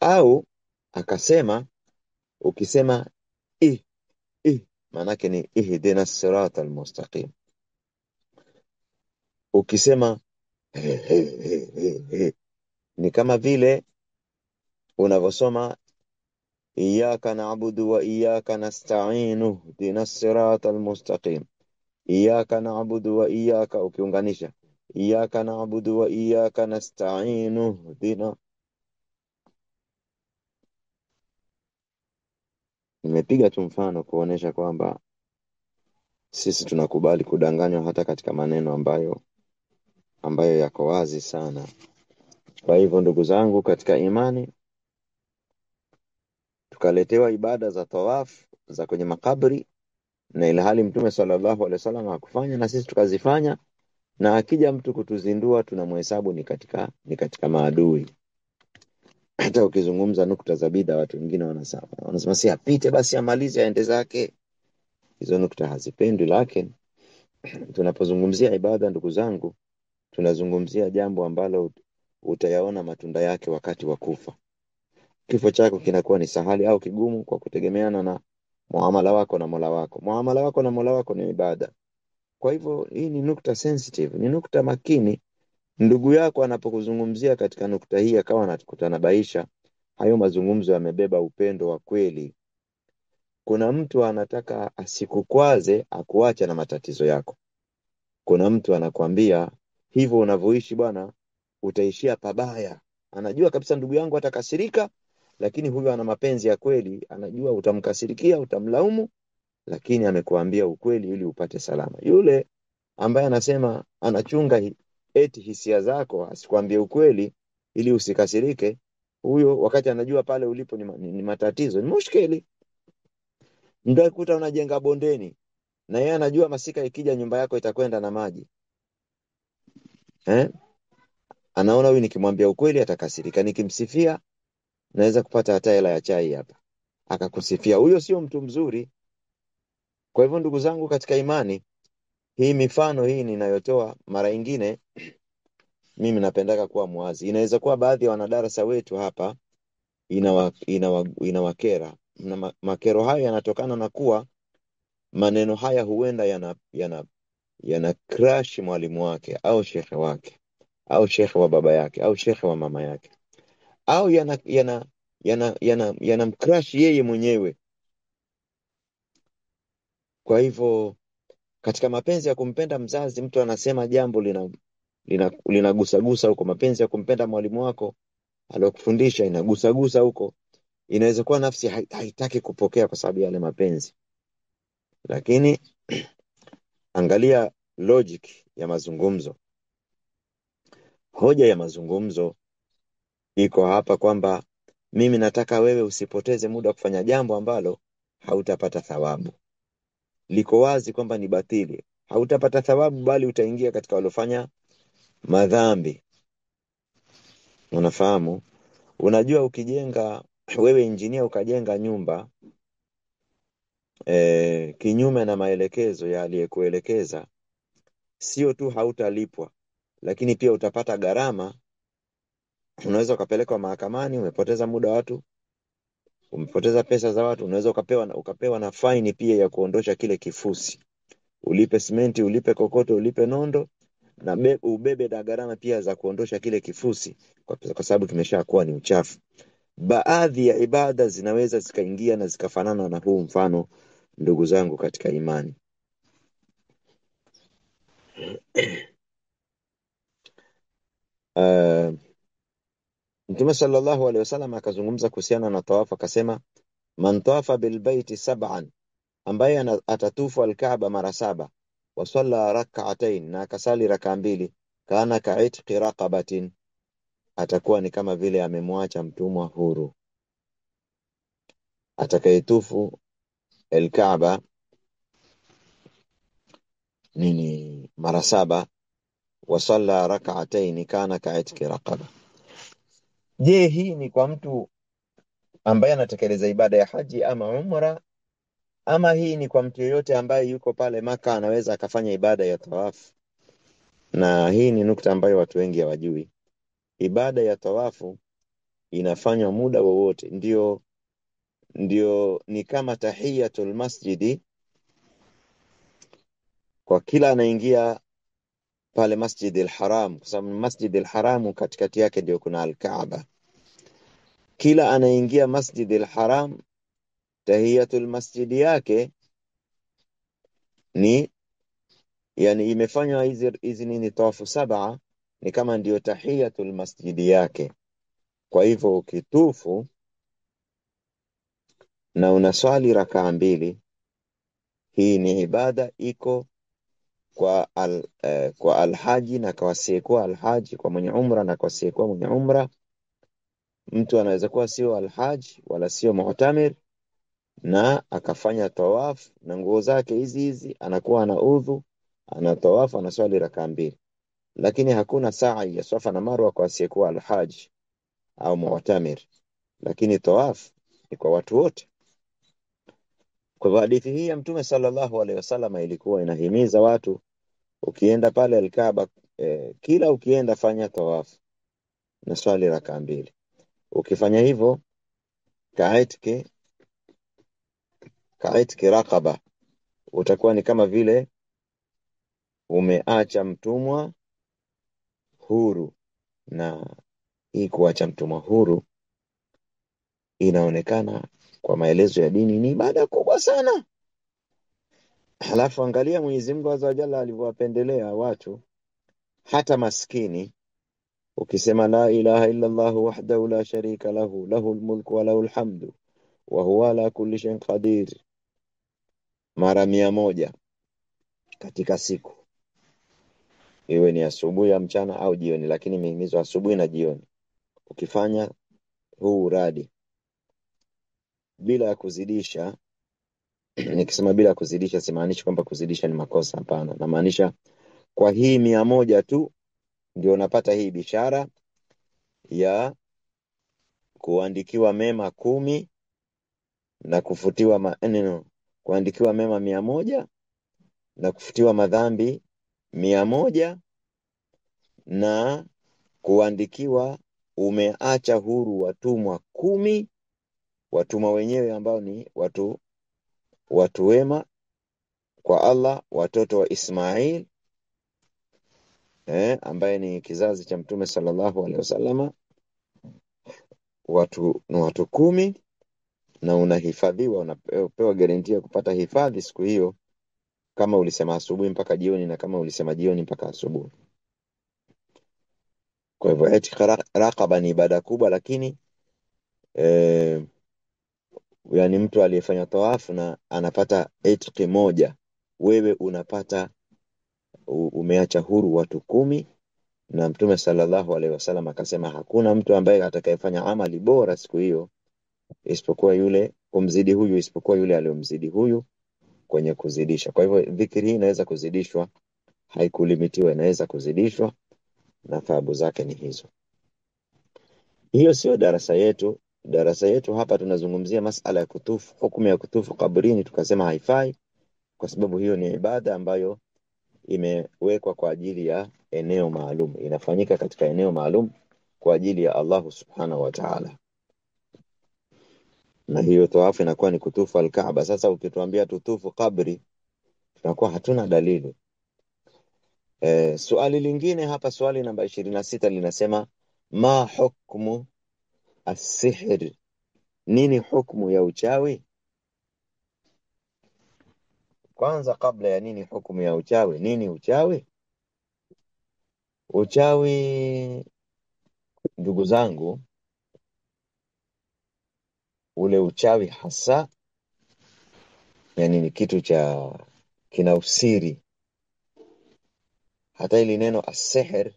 Speaker 1: Au akasema, ukisema maanake ni ihdina siratal mustaqim. Ukisema ni kama vile unavyosoma iyyaka na'budu wa iyyaka nasta'inu ihdina siratal mustaqim. Iyyaka na'budu wa iyyaka, ukiunganisha iyyaka na'budu wa iyyaka nasta'inu ihdina. Nimepiga tu mfano kuonesha kwamba sisi tunakubali kudanganywa hata katika maneno ambayo yako wazi sana. Kwa hivyo ndugu zangu katika imani, tukaletewa ibada za tawaf za kwenye makabri, na ilhali Mtume sallallahu alaihi wasallam hakufanya, na sisi tukazifanya, na akija mtu kutuzindua tunamhesabu ni katika maadui. Hata ukizungumza nukta za bid'a, watu wengine wanasema si apite basi amalize aende zake. Hizo nukta hazipendwi, lakini tunapozungumzia ibada ndugu zangu, tunazungumzia jambo ambalo utayaona matunda yake wakati wa kufa. Kifo chako kinakuwa ni sahali au kigumu kwa kutegemeana na muamala wako na Mola wako. Muamala wako na Mola wako ni ibada. Kwa hivyo hii ni nukta sensitive, ni nukta makini. Ndugu yako anapokuzungumzia katika nukta hii akawa anakutanabaisha, hayo mazungumzo yamebeba upendo wa kweli. Kuna mtu anataka asikukwaze, akuacha na matatizo yako. Kuna mtu anakuambia hivyo unavyoishi bwana utaishia pabaya. Anajua kabisa ndugu yangu atakasirika, lakini huyo ana mapenzi ya kweli, anajua utamkasirikia, utamlaumu, lakini amekuambia ukweli ili upate salama. Yule ambaye anasema anachunga eti hisia zako, asikwambie ukweli ili usikasirike, huyo wakati anajua pale ulipo ni matatizo, ni mushkeli. Ndio kukuta unajenga bondeni na yeye anajua masika ikija nyumba yako itakwenda na maji. Anaona huyu nikimwambia ukweli atakasirika, nikimsifia naweza kupata hata hela ya chai hapa. Akakusifia, huyo sio mtu mzuri. Kwa hivyo ndugu zangu katika imani, hii mifano hii ninayotoa mara nyingine mimi napendaka kuwa muwazi. Inaweza kuwa baadhi ya wanadarasa wetu hapa inawakera. Na makero hayo yanatokana na kuwa maneno haya huenda yana crush mwalimu wake au shekhe wake au shekhe wa baba yake au shekhe wa mama yake, au yanamcrush yeye mwenyewe. Kwa hivyo katika mapenzi ya kumpenda mzazi, mtu anasema jambo linagusagusa huko. Mapenzi ya kumpenda mwalimu wako aliyokufundisha inagusagusa huko. Inaweza kuwa nafsi haitaki kupokea kwa sababu ya yale mapenzi, lakini angalia logic ya mazungumzo. Hoja ya mazungumzo iko hapa kwamba mimi nataka wewe usipoteze muda kufanya jambo ambalo hautapata thawabu. Liko wazi kwamba ni batili, hautapata thawabu bali utaingia katika walofanya madhambi. Unafahamu? Unajua ukijenga wewe engineer ukajenga nyumba kinyume na maelekezo ya aliyekuelekeza, sio tu hautalipwa, lakini pia utapata gharama. Unaweza ukapelekwa mahakamani, umepoteza muda watu, umepoteza pesa za watu. Unaweza ukapewa na faini pia ya kuondosha kile kifusi. Ulipe simenti, ulipe kokoto, ulipe nondo, na ubebe na gharama pia za kuondosha kile kifusi, kwa sababu tumeshakuwa ni uchafu. Baadhi ya ibada zinaweza zikaingia na zikafanana na huu mfano, ndugu zangu katika imani. Mtume sallallahu alaihi wasallam akazungumza kuhusiana na tawafu, akasema man tawafa bilbaiti sab'an, ambaye atatufu alkaaba mara 7, wa salla rak'atayn, na akasali raka 2, kana ka'itqi raqabatin, atakuwa ni kama vile amemwacha mtumwa huru. Atakayetufu alkaaba nini mara 7, wa salla rak'atayn, kana ka'itqi raqaba. Je, hii ni kwa mtu ambaye anatekeleza ibada ya haji ama umra, ama hii ni kwa mtu yeyote ambaye yuko pale Maka anaweza akafanya ibada ya tawafu? Na hii ni nukta ambayo watu wengi hawajui. Ibada ya tawafu inafanywa muda wowote, ndio ni kama tahiyatul masjidi kwa kila anaingia pale Masjid al-Haram, kwa sababu Masjid al-Haram katikati yake ndio kuna al-Kaaba. Kila anaingia Masjid al-Haram, tahiyatul masjidi yake ni yani imefanywa hizi nini tawafu 7, ni kama ndio tahiyatul masjidi yake. Kwa hivyo ukitufu na unaswali rakaa 2, hii ni ibada iko kwa alhaji na kwa asiyekuwa alhaji, kwa mwenye umra na kwa asiyekuwa mwenye umra. Mtu anaweza kuwa sio alhaji wala sio mu'tamir na akafanya tawaf na nguo zake hizi, anakuwa ana udhu, ana tawaf, anaswali rakaa 2, lakini hakuna sa'i ya Safa na Marwa kwa asiyekuwa alhaji au mu'tamir, lakini tawaf ni kwa watu wote. Kwa hadithi hii ya Mtume sallallahu alaihi wasallam ilikuwa inahimiza watu, ukienda pale al-Kaaba, kila ukienda fanya tawaf na swali rakaa 2. Ukifanya hivyo kaitki raqaba, utakuwa ni kama vile umeacha mtumwa huru. Na hii kuacha mtumwa huru inaonekana kwa maelezo ya dini ni ibada kubwa sana. Halafu angalia Mwenyezi Mungu Azza wa Jalla alivyowapendelea watu, hata maskini. Ukisema la ilaha illa Allah wahdahu la sharika lahu, lahul mulku wa lahul hamdu wa huwa ala kulli shay'in qadir, mara 100 katika siku, iwe ni asubuhi ya mchana au jioni, lakini imehimizwa asubuhi na jioni. Ukifanya huu uradi bila ya kuzidisha nikisema bila ya kuzidisha simaanishi kwamba kuzidisha ni makosa, hapana. Namaanisha kwa hii 100 tu ndio unapata hii bishara ya kuandikiwa mema 10 na kufutiwa maneno, kuandikiwa mema 100 na kufutiwa madhambi 100 na kuandikiwa umeacha huru watumwa 10, watumwa wenyewe ambao ni watu wema kwa Allah, watoto wa Ismail ambaye ni kizazi cha Mtume sallallahu alaihi wasallama, watu 10, na unahifadhiwa, unapewa guarantee kupata hifadhi siku hiyo, kama ulisema asubuhi mpaka jioni na kama ulisema jioni mpaka asubuhi. Kwa hivyo raqaba ni ibada kubwa, lakini yani mtu aliyefanya tawafu na anapata etiki moja, wewe unapata umeacha huru watu 10. Na Mtume sallallahu alaihi wasallam akasema hakuna mtu ambaye atakayefanya amali bora siku hiyo isipokuwa yule kumzidi huyu, isipokuwa yule aliyomzidi huyu kwenye kuzidisha. Kwa hivyo dhikri hii inaweza kuzidishwa, haikulimitiwa, inaweza kuzidishwa na thawabu zake ni hizo. Hiyo sio darasa yetu. Darasa yetu hapa tunazungumzia masala ya kutufu, hukumu ya kutufu kabrini. Tukasema haifai kwa sababu hiyo ni ibada ambayo imewekwa kwa ajili ya eneo maalum, inafanyika katika eneo maalum kwa ajili ya Allah subhanahu wa ta'ala, na hiyo tawafu inakuwa ni kutufu al-Kaaba. Sasa ukituambia tutufu kabri, tunakuwa hatuna dalili. Swali lingine hapa, swali namba 26 linasema ma hukmu as-sihr, nini hukumu ya uchawi? Kwanza kabla ya nini hukumu ya uchawi, nini uchawi? Uchawi ndugu zangu, ule uchawi hasa yani ni kitu cha kina usiri. Hata ili neno as-sihr,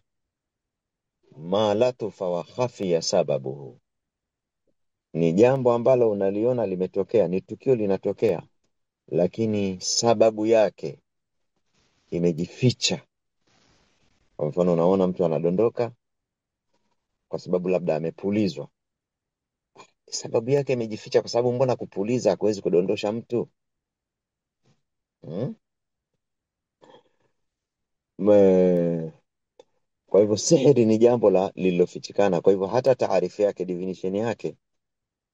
Speaker 1: ma latufa wa khafiya sababuhu, ni jambo ambalo unaliona limetokea, ni tukio linatokea, lakini sababu yake imejificha. Kwa mfano unaona mtu anadondoka kwa sababu labda amepulizwa, sababu yake imejificha, kwa sababu mbona kupuliza hakuwezi kudondosha mtu? Kwa hivyo sihiri ni jambo lililofichikana. Kwa hivyo hata taarifa yake, definition yake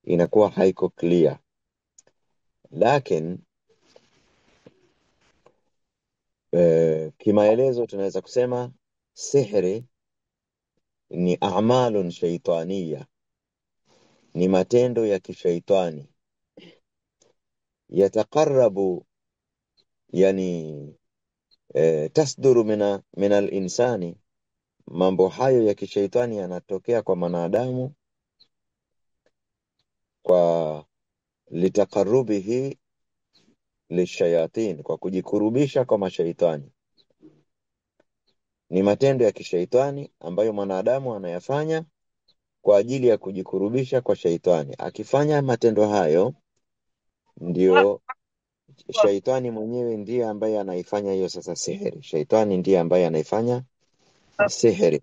Speaker 1: inakuwa haiko clear. Lakini kimaelezo tunaweza kusema sihiri ni a'malun shaytaniya, ni matendo ya kishaitani, yataqarrabu yani tasduru min al-insani, mambo hayo ya kishaitani yanatokea kwa mwanadamu kwa litaqarrubihi lishayatin, kwa kujikurubisha kwa mashaitani. Ni matendo ya kishaitani ambayo mwanadamu anayafanya kwa ajili ya kujikurubisha kwa shaitani. Akifanya matendo hayo, ndio shaitani mwenyewe ndiye ambaye anaifanya hiyo sasa sihiri. Shaitani ndiye ambaye anaifanya sihiri.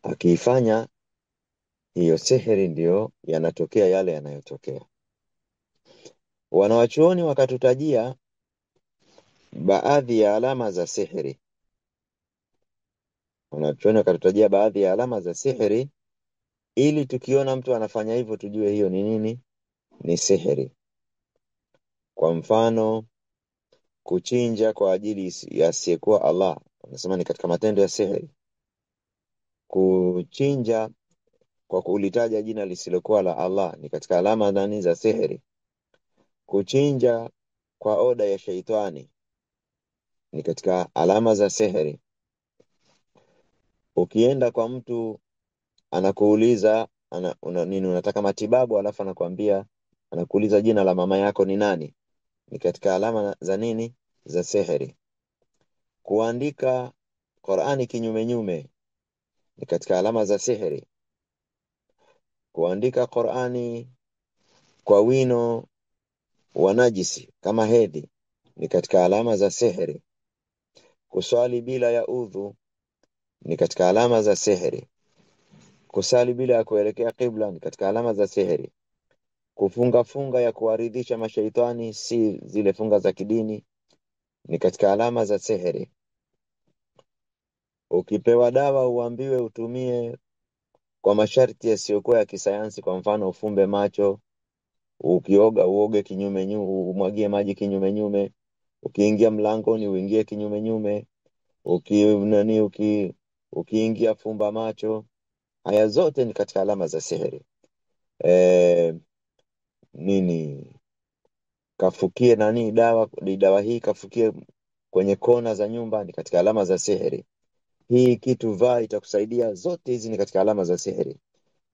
Speaker 1: Akiifanya hiyo sihiri, ndio yanatokea yale yanayotokea. Wanawachuoni wakatutajia baadhi ya alama za sihiri. Wanawachuoni wakatutajia baadhi ya alama za sihiri, ili tukiona mtu anafanya hivyo tujue hiyo ni nini, ni sihiri. Kwa mfano, kuchinja kwa ajili ya asiyekuwa Allah, wanasema ni katika matendo ya sihiri. Kuchinja kwa kulitaja jina lisilokuwa la Allah ni katika alama ndani za sihiri. Kuchinja kwa oda ya shaitani ni katika alama za sihiri. Ukienda kwa mtu anakuuliza nini, unataka matibabu, alafu anakuambia, anakuuliza jina la mama yako ni nani, ni katika alama za nini? Za sihiri. Kuandika Qur'ani kinyume nyume ni katika alama za sihiri. Kuandika Qur'ani kwa wino wa najisi kama hedhi ni katika alama za sihiri. Kuswali bila ya udhu ni katika alama za sihiri. Kusali bila ya kuelekea qibla ni katika alama za sihiri. Kufunga funga ya kuwaridhisha mashaitani, si zile funga za kidini, ni katika alama za sihiri. Ukipewa dawa uambiwe utumie kwa masharti yasiyokuwa ya kisayansi, kwa mfano ufumbe macho, ukioga uoge kinyume nyume, umwagie maji kinyume nyume, ukiingia mlangoni uingie kinyume nyume, ukiingia fumba macho, haya zote ni katika alama za sihiri. Kafukie dawa hii kafukie kwenye kona za nyumba, ni katika alama za sihiri. Hii kitu vaa itakusaidia, zote hizi ni katika alama za sihiri.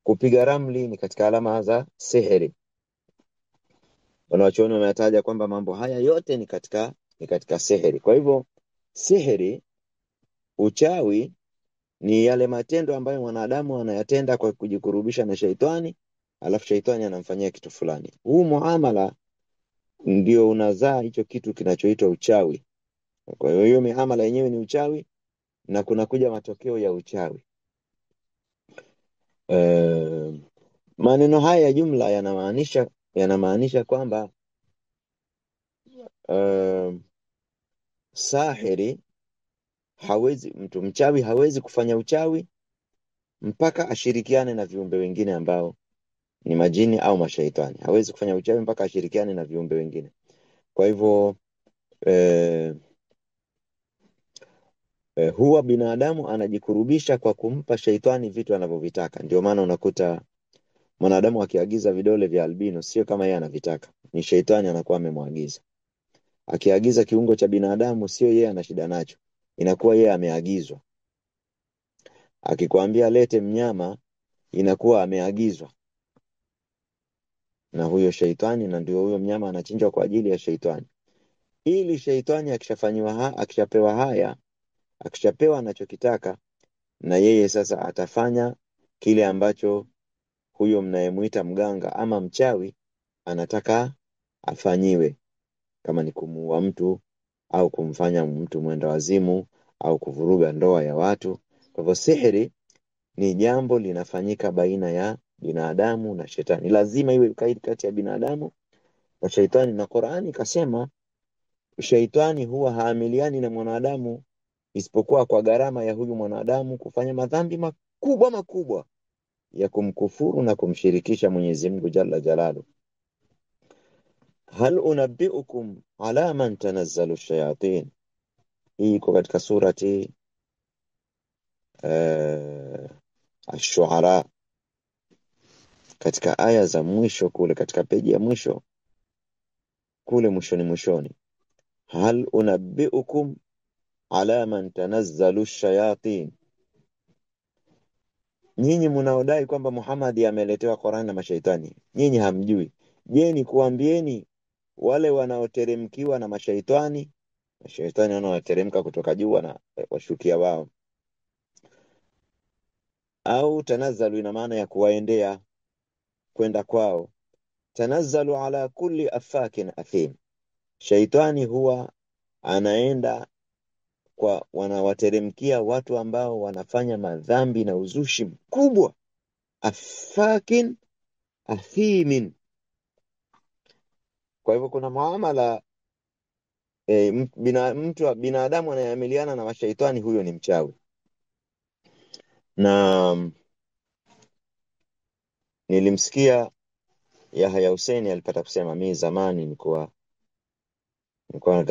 Speaker 1: Kupiga ramli ni katika alama za sihiri. Wanawachuoni wametaja kwamba mambo haya yote ni katika sihiri. Kwa hivyo sihiri, uchawi ni yale matendo ambayo mwanadamu anayatenda kwa kujikurubisha na shaitani, alafu shaitani anamfanyia kitu fulani. Huu muamala ndio unazaa hicho kitu kinachoitwa uchawi. Kwa hiyo miamala yenyewe ni uchawi na kuna kuja matokeo ya uchawi. Maneno haya ya jumla yanamaanisha kwamba sahiri mtu mchawi hawezi kufanya uchawi mpaka ashirikiane na viumbe wengine ambao ni majini au mashaitani. Hawezi kufanya uchawi mpaka ashirikiane na viumbe wengine. Kwa hivyo huwa binadamu anajikurubisha kwa kumpa shaitani vitu anavyovitaka. Ndio maana unakuta mwanadamu akiagiza vidole vya albino, sio kama yeye anavitaka, ni shaitani anakuwa amemwagiza. Akiagiza kiungo cha binadamu, sio yeye ana shida nacho, inakuwa yeye ameagizwa. Akikwambia lete mnyama, inakuwa ameagizwa na huyo shaitani, na ndio huyo mnyama anachinjwa kwa ajili ya shaitani. Ili shaitani akishapewa anachokitaka, na yeye sasa atafanya kile ambacho huyo mnayemuita mganga ama mchawi anataka afanyiwe, kama ni kumuua mtu au kumfanya mtu mwenda wazimu au kuvuruga ndoa ya watu. Kwa hivyo sihiri ni jambo linafanyika baina ya binadamu na shetani. Lazima iwe kati ya binadamu na shetani, na Qur'ani kasema shetani huwa haamiliani na mwanadamu isipokuwa kwa gharama ya huyu mwanadamu kufanya madhambi makubwa ya kumkufuru na kumshirikisha Mwenyezi Mungu Jalla Jalalu. Hal unabbiukum ala man tanazzalu shayatin. Hii iko katika surati Ash-Shu'ara, katika aya za mwisho kule, katika peji ya mwisho kule mwishoni. Hal unabbiukum ala man tanazzalu shayatin. Nyinyi mnaodai kwamba Muhammad ameletewa Qur'an na mashaitani, nyinyi hamjui. Je, ni kuambieni wale wanaoteremkiwa na mashaitani wanaoteremka kutoka juu na washukia wao? Au tanazzalu ina maana ya kuwaendea, kwenda kwao. Tanazzalu ala kulli afakin athim. Shaitani huwa anaenda kwa wanawateremkia watu ambao wanafanya madhambi na uzushi mkubwa. Afakin athimin. Kwa hivyo kuna muamala binadamu anayeamiliana na mashaitani, huyo ni mchawi. Na nilimsikia Yahya Hussein alipata kusema, mimi zamani nilikuwa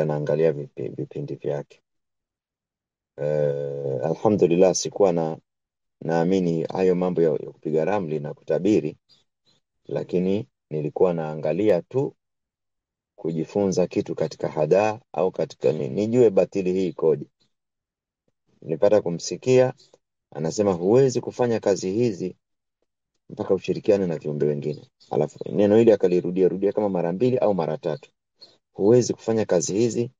Speaker 1: naangalia vipindi vyake. Alhamdulillah sikuwa naamini hayo mambo ya kupiga ramli na kutabiri, lakini nilikuwa naangalia tu kujifunza kitu katika hadaa au katika nijue batili hii ikoje. Nilipata kumsikia anasema huwezi kufanya kazi hizi mpaka ushirikiane na viumbe wengine. Alafu neno hili akalirudia kama mara 2 au mara 3. huwezi kufanya kazi hizi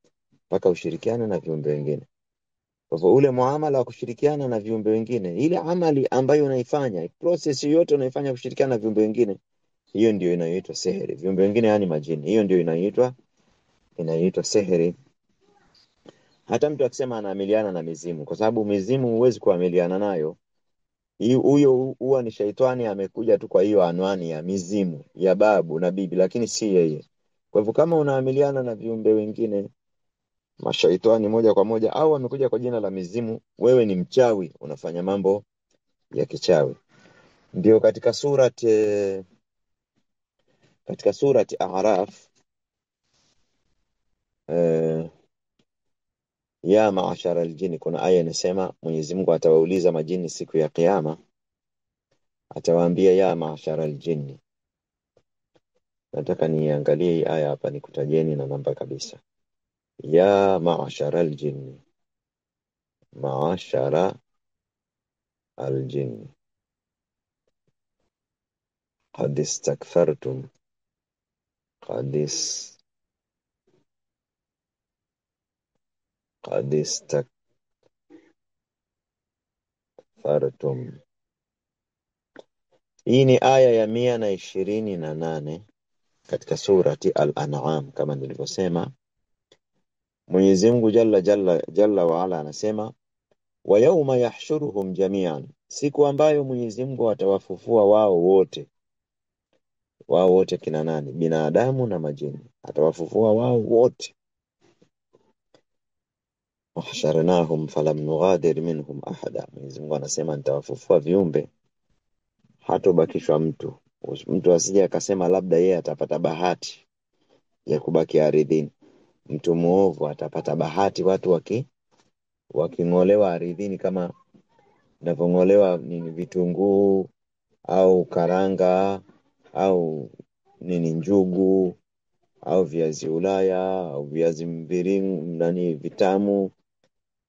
Speaker 1: mpaka ushirikiane na viumbe wengine. Kwa hivyo ule muamala wa kushirikiana na viumbe wengine, ile amali ambayo unaifanya, process yote unaifanya kushirikiana na viumbe wengine, hiyo ndio inayoitwa sihiri. Viumbe wengine yani majini, hiyo ndio inayoitwa sihiri. Hata mtu akisema anaamiliana na mizimu, kwa sababu mizimu huwezi kuamiliana nayo, huyo huwa ni shaitani amekuja tu kwa hiyo anwani ya mizimu ya babu na bibi, lakini si yeye. Kwa hivyo kama unaamiliana na viumbe wengine mashaitani moja kwa moja, au amekuja kwa jina la mizimu, wewe ni mchawi, unafanya mambo ya kichawi. Ndio katika surati A'raf, ya maashara aljini, kuna aya inasema Mwenyezi Mungu atawauliza majini siku ya kiyama, atawaambia ya maashara aljini. Nataka niangalie hii aya hapa nikutajeni na namba kabisa. Ya maashara aljini, maashara aljini qad istakfartum qad istakfartum. Hii ni aya ya 128 katika surati Al-An'am. Kama nilivyosema, Mwenyezi Mungu jalla wa ala anasema wa yawma yahshuruhum jami'an, siku ambayo Mwenyezi Mungu atawafufua wao wote. Wao wote kina nani? Binadamu na majini, atawafufua wao wote. Wahsharnahum falam nughadir minhum ahada, Mwenyezi Mungu anasema nitawafufua viumbe, hatobakishwa mtu. Mtu asije akasema labda yeye atapata bahati ya kubaki ardhini. Mtu muovu atapata bahati, watu waking'olewa ardhini kama navong'olewa nini, vitunguu au karanga au nini, njugu au viazi Ulaya au viazi mviringo nani vitamu.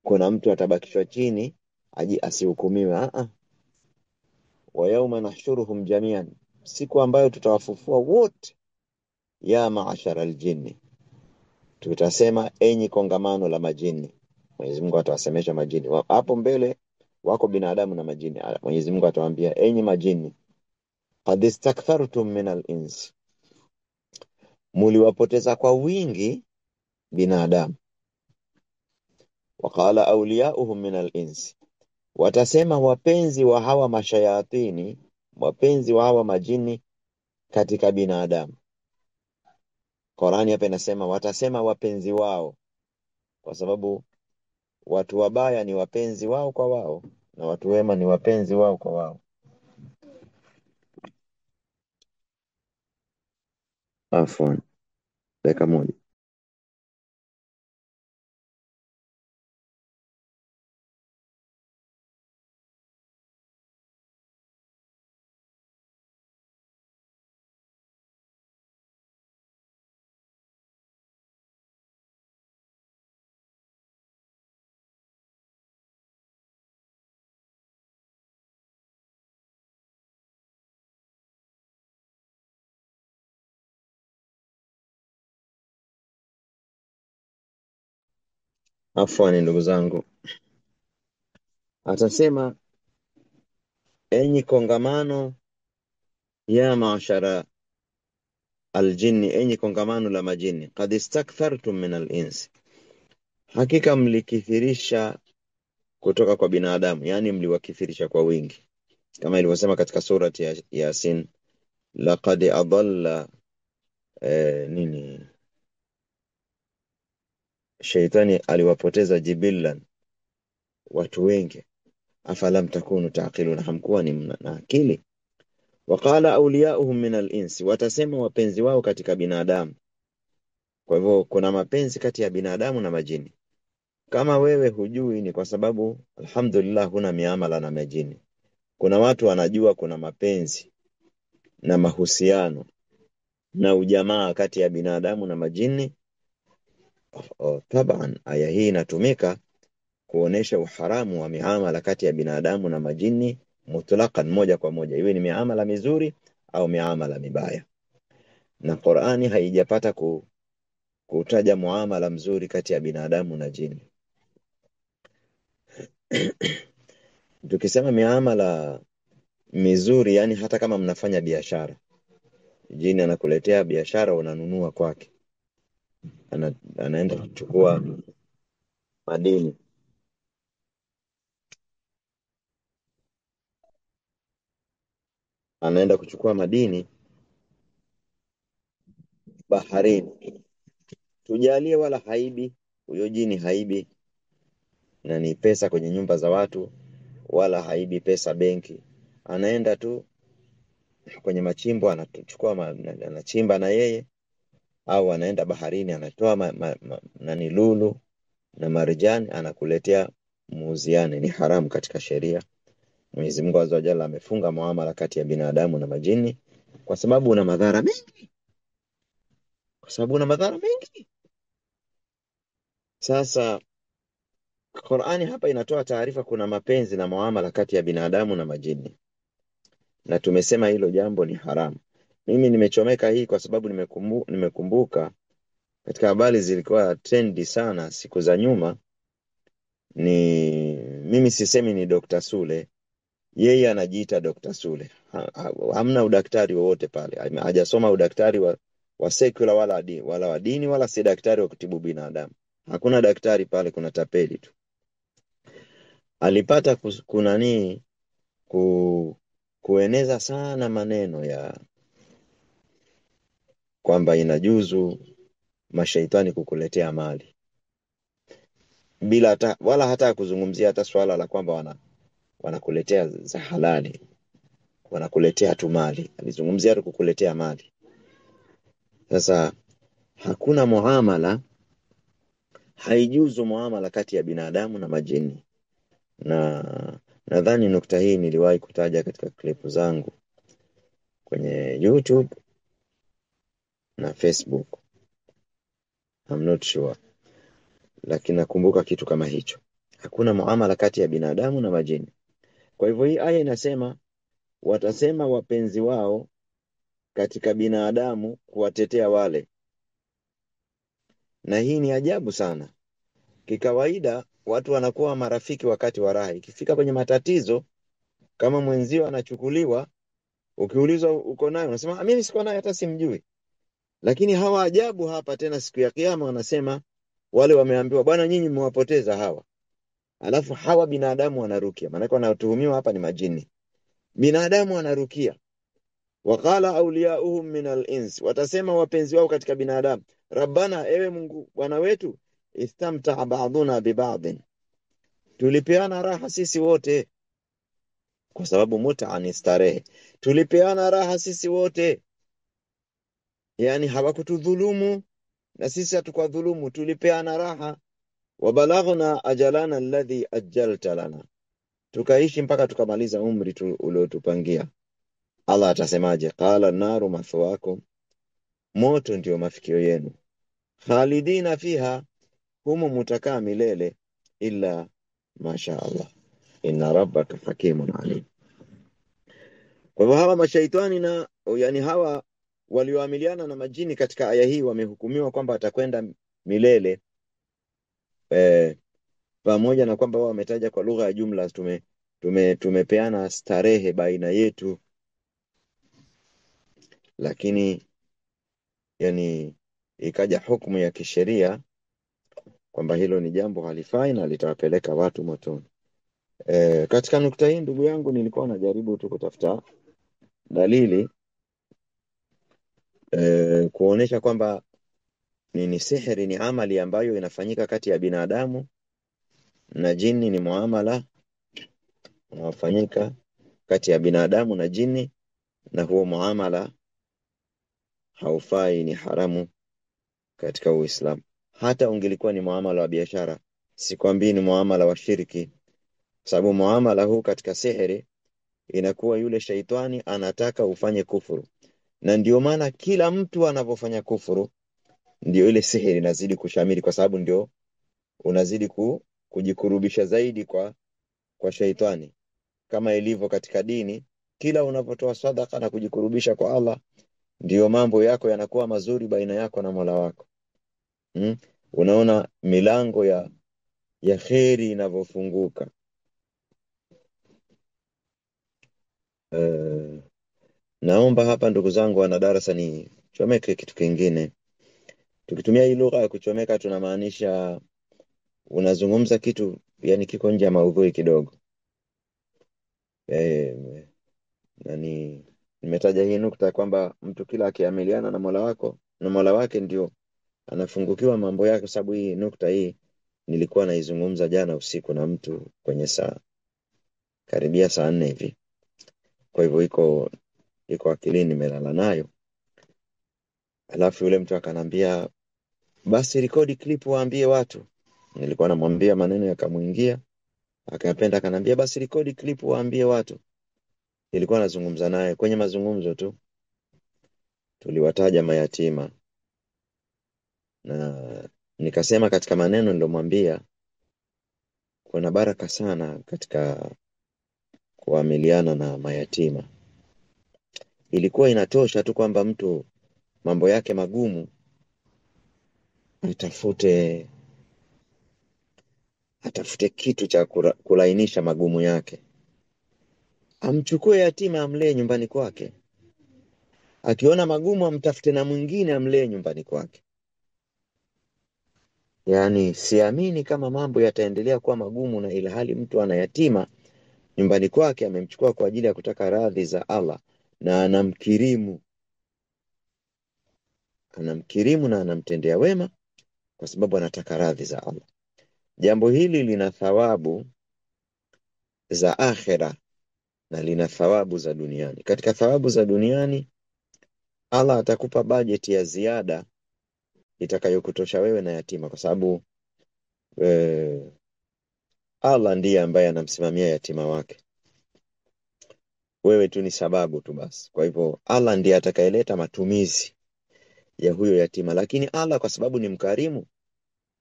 Speaker 1: Kuna mtu atabakishwa chini asihukumiwe. Wa yawma nahshuruhum jami'an, siku ambayo tutawafufua wote. Ya maashara aljinni, tutasema enyi kongamano la majini. Mwenyezi Mungu atawasemesha majini. Hapo mbele wako binadamu na majini. Mwenyezi Mungu atawaambia enyi majini, qad istakfartum min al-ins, muliwapoteza kwa wingi binadamu. Waqala awliyauhum min al-ins, watasema wapenzi wa hawa mashayatini, wapenzi wa hawa majini katika binadamu. Qurani hapa inasema watasema wapenzi wao, kwa sababu watu wabaya ni wapenzi wao kwa wao na watu wema ni wapenzi wao kwa wao. Afwan, dakika moja. Afwan ndugu zangu, atasema enyi kongamano ya maashara aljinni, enyi kongamano la majini, qad istakfartum min al-ins, hakika mlikithirisha kutoka kwa binadamu, yani mliwakithirisha kwa wingi, kama ilivyosema katika surati ya Yasin, laqad adalla nini, shaitani aliwapoteza jibillan, watu wengi. Afalam takunu taqiluna, hamkuwa ni na akili. Waqala awliyauhum min al-insi, watasema wapenzi wao katika binadamu. Kwa hivyo kuna mapenzi kati ya binadamu na majini. Kama wewe hujui, ni kwa sababu alhamdulillah huna miamala na majini. Kuna watu wanajua kuna mapenzi na mahusiano na ujamaa kati ya binadamu na majini. Taban aya hii inatumika kuonesha uharamu wa miamala kati ya binadamu na majini mutlaqan, moja kwa moja, iwe ni miamala mizuri au miamala mibaya. Na Qur'ani haijapata kutaja muamala mzuri kati ya binadamu na jini. Tukisema miamala mizuri, yani hata kama mnafanya biashara, jini anakuletea biashara, unanunua kwake, anaenda kuchukua madini, anaenda kuchukua madini baharini. Tujalie wala haibi, huyo jini haibi na ni pesa kwenye nyumba za watu, wala haibi pesa benki. Anaenda tu kwenye machimbo, anachukua anachimba na yeye, au anaenda baharini anatoa nani lulu na marjani, anakuletea muuziane. Ni haramu katika sheria. Mwenyezi Mungu Azza wa Jalla amefunga muamala kati ya binadamu na majini kwa sababu una madhara mengi. Sasa Qur'ani hapa inatoa taarifa kuna mapenzi na muamala kati ya binadamu na majini, na tumesema hilo jambo ni haramu. Mimi nimechomeka hii kwa sababu nimekumbuka katika habari zilikuwa trendi sana siku za nyuma. Mimi sisemi ni Dr. Sule, yeye anajiita Dr. Sule. Hamna udaktari wowote pale, hajasoma udaktari wa secular wala wa dini, wala si daktari wa kutibu binadamu. Hakuna daktari pale, kuna tapeli tu. Alipata kueneza sana maneno ya kwamba inajuzu mashaitani kukuletea mali bila wala hata kuzungumzia hata swala la kwamba wanakuletea za halali, wanakuletea tu mali. Alizungumzia tu kukuletea mali. Sasa hakuna muamala, haijuzu muamala kati ya binadamu na majini, na nadhani nukta hii niliwahi kutaja katika klipu zangu kwenye YouTube na Facebook, I'm not sure, lakini nakumbuka kitu kama hicho. Hakuna muamala kati ya binadamu na majini. Kwa hivyo hii aya inasema watasema wapenzi wao katika binadamu kuwatetea wale, na hii ni ajabu sana. Kikawaida watu wanakuwa marafiki wakati wa raha. Ikifika kwenye matatizo, kama mwenzio anachukuliwa, ukiulizwa uko naye unasema mimi siko naye, hata simjui. Lakini hawa ajabu hapa, tena siku ya kiyama wanasema wale wameambiwa, bwana nyinyi mmewapoteza hawa. Alafu hawa binadamu wanarukia, maana wanatuhumiwa hapa ni majini. Binadamu wanarukia. Waqala awliyauhum min al-ins, watasema wapenzi wao katika binadamu, rabbana, ewe Mungu bwana wetu, istamta ba'duna bi ba'd, tulipeana raha sisi wote. Kwa sababu muta ni starehe, tulipeana raha sisi wote, yani hawakutudhulumu na sisi hatukwadhulumu, tulipeana raha. Wabalaghna ajalana alladhi ajjalta lana, tukaishi mpaka tukamaliza umri uliotupangia. Allah atasemaje? Qala naru mathwakum, moto ndio mafikio yenu. Khalidina fiha, humo mutakaa milele. Illa masha Allah, inna rabbaka hakimun alim. Kwa hivyo hawa mashaitani na yani hawa walioamiliana na majini katika aya hii wamehukumiwa kwamba watakwenda milele, pamoja na kwamba wao wametaja kwa lugha ya jumla, tumepeana starehe baina yetu, lakini yani ikaja hukumu ya kisheria kwamba hilo ni jambo halifai na litawapeleka watu motoni. Katika nukta hii ndugu yangu, nilikuwa najaribu tu kutafuta dalili kuonesha kwamba sihiri ni amali ambayo inafanyika kati ya binadamu na jini, ni muamala unaofanyika kati ya binadamu na jini, na huo muamala haufai, ni haramu katika Uislamu. Hata ungelikuwa ni muamala wa biashara, sikwambii ni muamala wa shirki, sababu muamala huu katika sihiri inakuwa yule shaitani anataka ufanye kufuru, na ndio maana kila mtu anapofanya kufuru ndio ile sihiri inazidi kushamiri, kwa sababu ndio unazidi kujikurubisha zaidi kwa shaitani. Kama ilivyo katika dini, kila unapotoa sadaka na kujikurubisha kwa Allah, ndio mambo yako yanakuwa mazuri baina yako na Mola wako. Unaona milango ya kheri inavyofunguka. Naomba hapa ndugu zangu wana darasa ni chomeke kitu kingine. Tukitumia hii lugha ya kuchomeka tunamaanisha unazungumza kitu yani kiko nje ya maudhui kidogo. Nimetaja hii nukta kwamba mtu kila akiamiliana na Mola wake ndio anafungukiwa mambo yake, sababu hii nukta hii nilikuwa naizungumza jana usiku na mtu kwenye karibia saa 4 hivi. Kwa hivyo iko akilini, nimelala nayo. Alafu yule mtu akanambia basi rekodi clip waambie watu. Nilikuwa namwambia maneno yakamuingia, akayapenda, akanambia basi rekodi clip waambie watu. Nilikuwa nazungumza naye kwenye mazungumzo tu, tuliwataja mayatima na nikasema katika maneno nilomwambia kuna baraka sana katika kuamiliana na mayatima. Ilikuwa inatosha tu kwamba mtu mambo yake magumu atafute kitu cha kulainisha magumu yake, amchukue yatima amlee nyumbani kwake. Akiona magumu amtafute na mwingine amlee nyumbani kwake. Yani siamini kama mambo yataendelea kuwa magumu na ila hali mtu ana yatima nyumbani kwake, amemchukua kwa ajili ya kutaka radhi za Allah na anamkirimu na anamtendea wema kwa sababu anataka radhi za Allah. Jambo hili lina thawabu za akhera na lina thawabu za duniani. Katika thawabu za duniani, Allah atakupa bajeti ya ziada itakayokutosha wewe na yatima, kwa sababu Allah ndiye ambaye anamsimamia yatima wake. Wewe tu ni sababu tu basi. Kwa hivyo Allah ndiye atakayeleta matumizi ya huyo yatima, lakini Allah kwa sababu ni mkarimu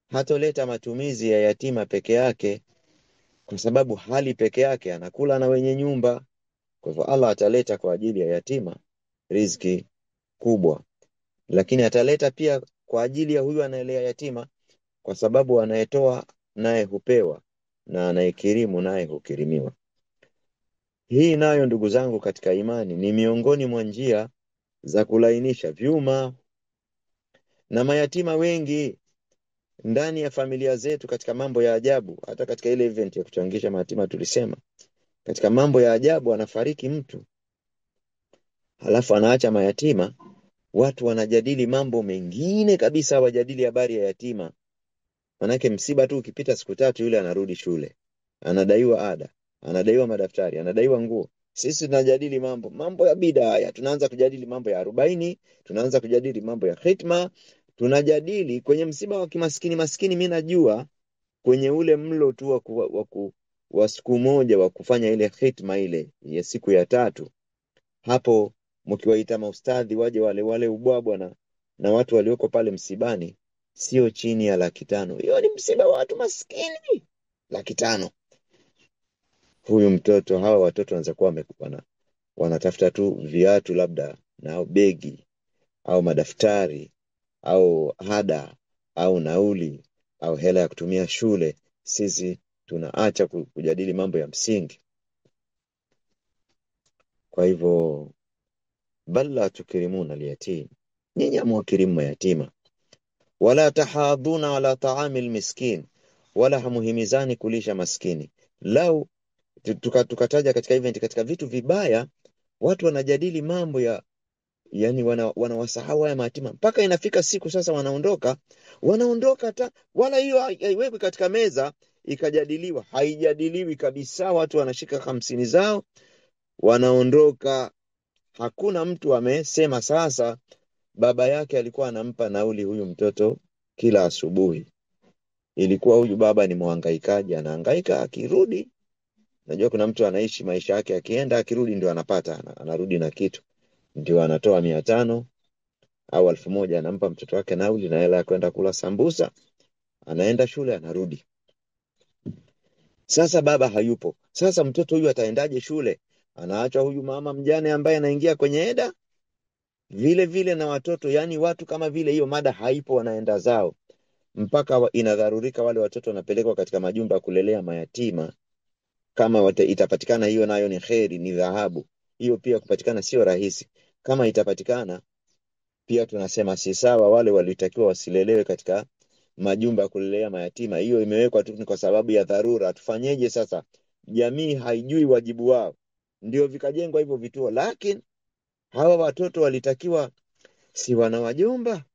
Speaker 1: hatoleta matumizi ya yatima peke yake, kwa sababu hali peke yake, anakula na wenye nyumba. Kwa hivyo Allah ataleta kwa ajili ya yatima riziki kubwa, lakini ataleta pia kwa ajili ya huyu anaelea yatima, kwa sababu anayetoa naye hupewa na anayekirimu naye hukirimiwa. Hii nayo ndugu zangu katika imani ni miongoni mwa njia za kulainisha vyuma. Na mayatima wengi ndani ya familia zetu, katika mambo ya ajabu, hata katika ile event ya kuchangisha mayatima tulisema, katika mambo ya ajabu anafariki mtu, halafu anaacha mayatima, watu wanajadili mambo mengine kabisa, wajadili habari ya yatima. Manake msiba tu ukipita siku 3 yule anarudi shule, anadaiwa ada, anadaiwa madaftari, anadaiwa nguo. Sisi tunajadili mambo ya bid'a, tunaanza kujadili mambo ya 40, tunaanza kujadili mambo ya khitma, tunajadili kwenye msiba wa maskini. Mimi najua kwenye ule mlo tu wa siku moja wa kufanya ile khitma ile ya siku ya 3, hapo mkiwaita maustadhi waje wale ubwabwa na watu walioko pale msibani, sio chini ya 500,000. Hiyo ni msiba wa watu maskini, 500,000. Huyu mtoto, hawa watoto wanaweza kuwa wanatafuta tu viatu labda na begi au madaftari au ada au nauli au hela ya kutumia shule. Sisi tunaacha kujadili mambo ya msingi. Kwa hivyo balla tukirimuna liyatim, nyinyi hamwakirimu yatima. Wala tahaduna ala ta'amil miskin, wala hamuhimizani kulisha maskini. Lau tukataja katika event, katika vitu vibaya watu wanajadili mambo yani wanawasahau haya mayatima, mpaka inafika siku sasa wanaondoka hata wala hiyo haiwekwi katika meza ikajadiliwa, haijadiliwi kabisa. Watu wanashika 50 zao wanaondoka. Hakuna mtu amesema sasa baba yake alikuwa anampa nauli huyu mtoto kila asubuhi. Ilikuwa huyu baba ni mhangaikaji, anahangaika, akirudi, najua kuna mtu anaishi maisha yake, akienda akirudi ndio anapata, anarudi na kitu, ndio anatoa 500 au 1000, anampa mtoto wake nauli na hela ya kwenda kula sambusa, anaenda shule, anarudi. Sasa baba hayupo. Sasa mtoto huyu ataendaje shule? Anaachwa huyu mama mjane ambaye anaingia kwenye eda vile vile na watoto, yani watu kama vile hiyo mada haipo, wanaenda zao. mpaka inadharurika wale watoto wanapelekwa katika majumba ya kulelea mayatima. Kama itapatikana hiyo, nayo ni kheri, ni dhahabu. Hiyo pia kupatikana sio rahisi. Kama itapatikana pia tunasema si sawa, wale walitakiwa wasilelewe katika majumba ya kulelea mayatima. Hiyo imewekwa tu kwa sababu ya dharura. Tufanyeje sasa? Jamii haijui wajibu wao, ndio vikajengwa hivyo vituo, lakini hawa watoto walitakiwa si wana wajomba,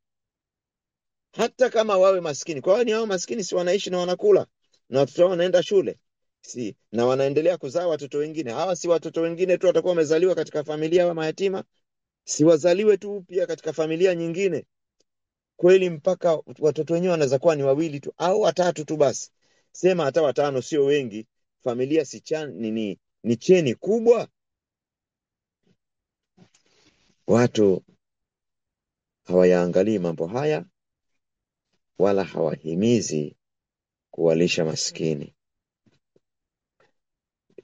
Speaker 1: hata kama wawe maskini. Kwa hiyo ni hao maskini si wanaishi na wanakula na watoto wao wanaenda shule, si na wanaendelea kuzaa watoto wengine. Hawa si watoto wengine tu watakuwa wamezaliwa katika familia ya mayatima, si wazaliwe tu pia katika familia nyingine kweli, mpaka watoto wenyewe wanaweza kuwa ni wawili tu au watatu tu basi, sema hata watano, sio wengi. Familia si ni cheni kubwa. Watu hawayaangalii mambo haya wala hawahimizi kuwalisha maskini.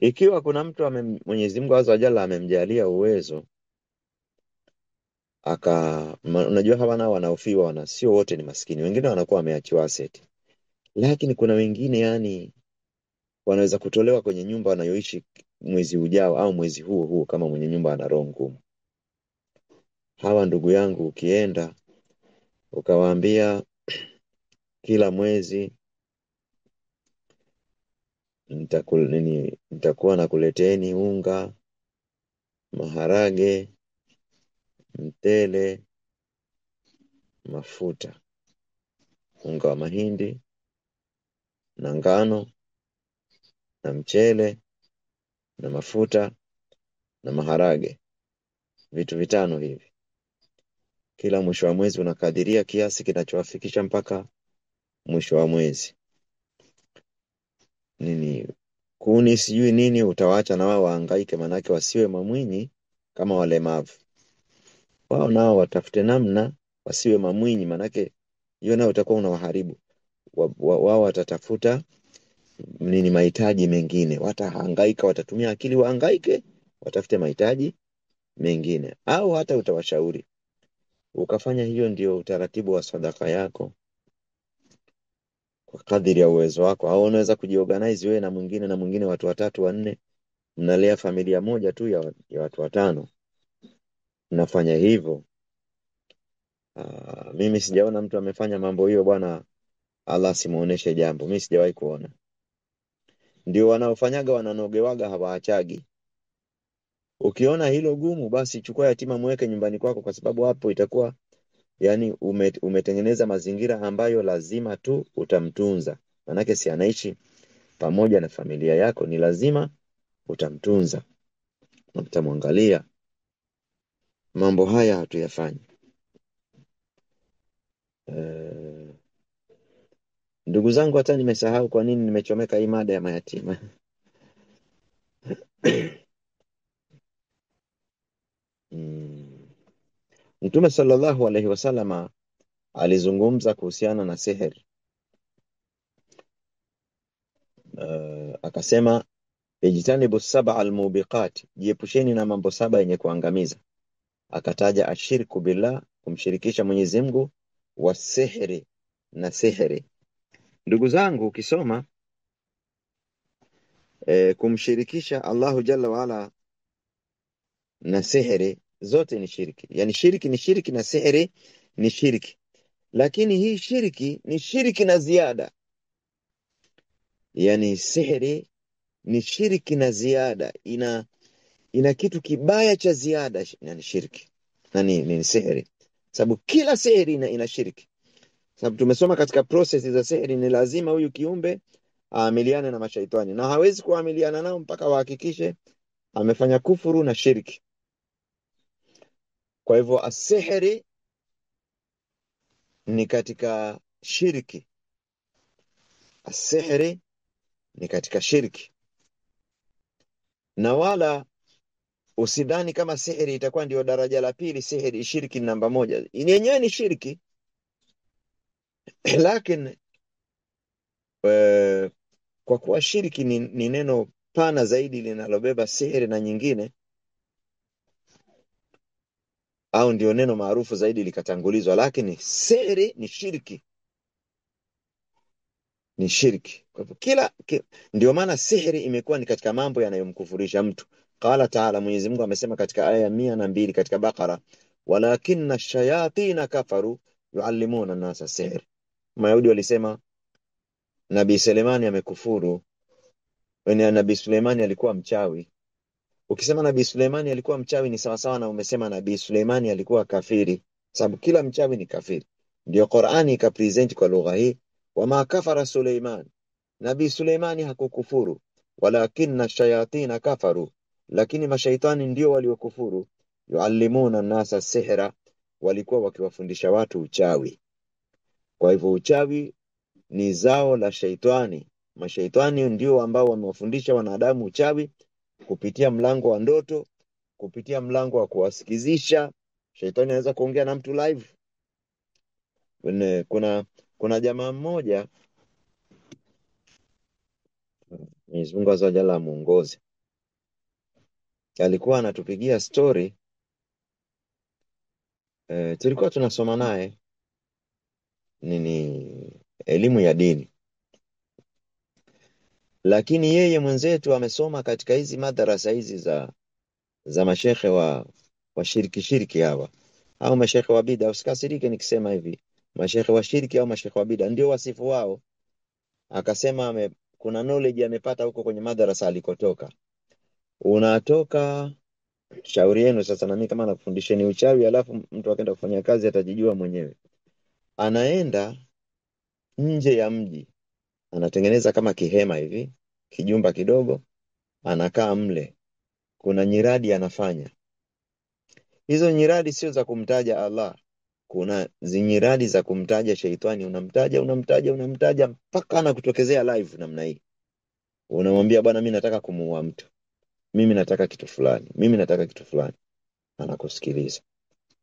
Speaker 1: Ikiwa kuna mtu Mwenyezi Mungu Azza wa Jalla amemjalia uwezo unajua hawa nao wanaofiwa sio wote ni maskini, wengine wanakuwa wameachiwa asset, lakini kuna wengine yani wanaweza kutolewa kwenye nyumba wanayoishi mwezi ujao au mwezi huo huo, kama mwenye nyumba ana roho ngumu. Hawa ndugu yangu, ukienda ukawaambia kila mwezi nitakuwa nakuleteni unga, maharage, mtele, mafuta, unga wa mahindi na ngano na mchele na mafuta na maharage, vitu vitano hivi. Kila mwisho wa mwezi unakadiria kiasi kinachowafikisha mpaka mwisho wa mwezi. Kuni sijui nini utawaacha na wao wahangaike, manake wasiwe mamwinyi kama walemavu. Wao nao watafute namna wasiwe mamwinyi, manake hiyo nao utakuwa unawaharibu. Wao watatafuta mahitaji mengine, watahangaika, watatumia akili wahangaike, watafute mahitaji mengine. Au hata utawashauri ukafanya hiyo, ndio utaratibu wa sadaka yako kwa kadiri ya uwezo wako. Au unaweza kujiorganize wewe na mwingine, watu watatu wanne, mnalea familia moja tu ya watu watano, mnafanya hivyo. Mimi sijaona mtu amefanya mambo hiyo bwana, Allah simuoneshe jambo, mimi sijawahi kuona. Ndio wanaofanyaga wananogewaga, hawaachagi. Ukiona hilo gumu, basi chukua yatima mweke nyumbani kwako, kwa sababu hapo itakuwa yani umetengeneza mazingira ambayo lazima tu utamtunza. Manake si anaishi pamoja na familia yako, ni lazima utamtunza na utamwangalia. Mambo haya hatuyafanyi. Ndugu zangu, hata nimesahau kwa nini nimechomeka hii mada ya mayatima. Mtume sallallahu alaihi wasallama alizungumza kuhusiana na sihiri. Akasema ijtanibu sab'a almubiqat, jiepusheni na mambo saba yenye kuangamiza. Akataja ashirku billah, kumshirikisha Mwenyezi Mungu, wasihri, na sihiri. Ndugu zangu, ukisoma kumshirikisha Allahu Jalla waala na sihiri, zote ni shirki. Yani shirki ni shirki na sihiri ni shirki, lakini hii shirki ni shirki na ziada. Yani sihiri ni shirki na ziada, ina kitu kibaya cha ziada. Yani shirki na ni sihiri, sababu kila sihiri ina shirki. Sababu tumesoma katika process za sihiri, ni lazima huyu kiumbe aamiliane na mashaitani, na hawezi kuamiliana nao mpaka wahakikishe amefanya kufuru na shirki. Kwa hivyo asihiri ni katika shirki, asihiri ni katika shirki. Na wala usidhani kama sihiri itakuwa ndio daraja la pili. Sihiri, shirki namba moja, yenyewe ni shirki lakini kwa kuwa shirki ni neno pana zaidi linalobeba sihiri na nyingine, au ndio neno maarufu zaidi likatangulizwa, lakini sihiri ni shirki. ni shirki. Kwa hivyo ndio maana sihiri imekuwa ni katika mambo yanayomkufurisha mtu. Qala Taala, Mwenyezi Mungu amesema katika aya ya 102 katika Bakara, walakinna shayatina kafaru yuallimuna nasa sihr. Mayahudi walisema Nabii Suleimani amekufuru. Nabii Suleimani alikuwa mchawi. Ukisema Nabii Suleimani alikuwa mchawi ni sawasawa na umesema Nabii Suleimani alikuwa kafiri, sababu kila mchawi ni kafiri. Ndio Qur'ani ikapresent kwa lugha hii, wama kafara Suleiman, Nabii Suleimani hakukufuru, walakinna shayatina kafaru, lakini mashaitani ndio waliokufuru, yuallimuna nasa sihra, walikuwa wakiwafundisha watu uchawi. Kwa hivyo uchawi ni zao la shaitani. Mashaitani ndio ambao wamewafundisha wanadamu uchawi kupitia mlango wa ndoto, kupitia mlango wa kuwasikizisha. Shaitani anaweza kuongea na mtu live. Kuna jamaa mmoja, Mwenyezi Mungu azza wa jalla amuongoze, alikuwa anatupigia story. Tulikuwa tunasoma naye elimu ya dini, lakini yeye mwenzetu amesoma katika hizi madarasa hizi za mashekhe wa shiriki hawa au mashekhe wa bid'a. Usikasirike nikisema hivi, mashekhe wa shiriki au mashekhe wa bid'a ndio wasifu wao. Akasema kuna knowledge amepata huko kwenye madarasa alikotoka. Unatoka shauri yenu sasa, na mimi kama nakufundisheni uchawi alafu mtu akaenda kufanya kazi atajijua mwenyewe. Anaenda nje ya mji, anatengeneza kama kihema hivi, kijumba kidogo, anakaa mle. Kuna nyiradi anafanya. Hizo nyiradi sio za kumtaja Allah. Kuna zinyiradi za kumtaja sheitani, unamtaja mpaka anakutokezea live namna hii. Unamwambia bwana, mimi nataka kumuua mtu, mimi nataka kitu fulani, mimi nataka kitu fulani. Anakusikiliza.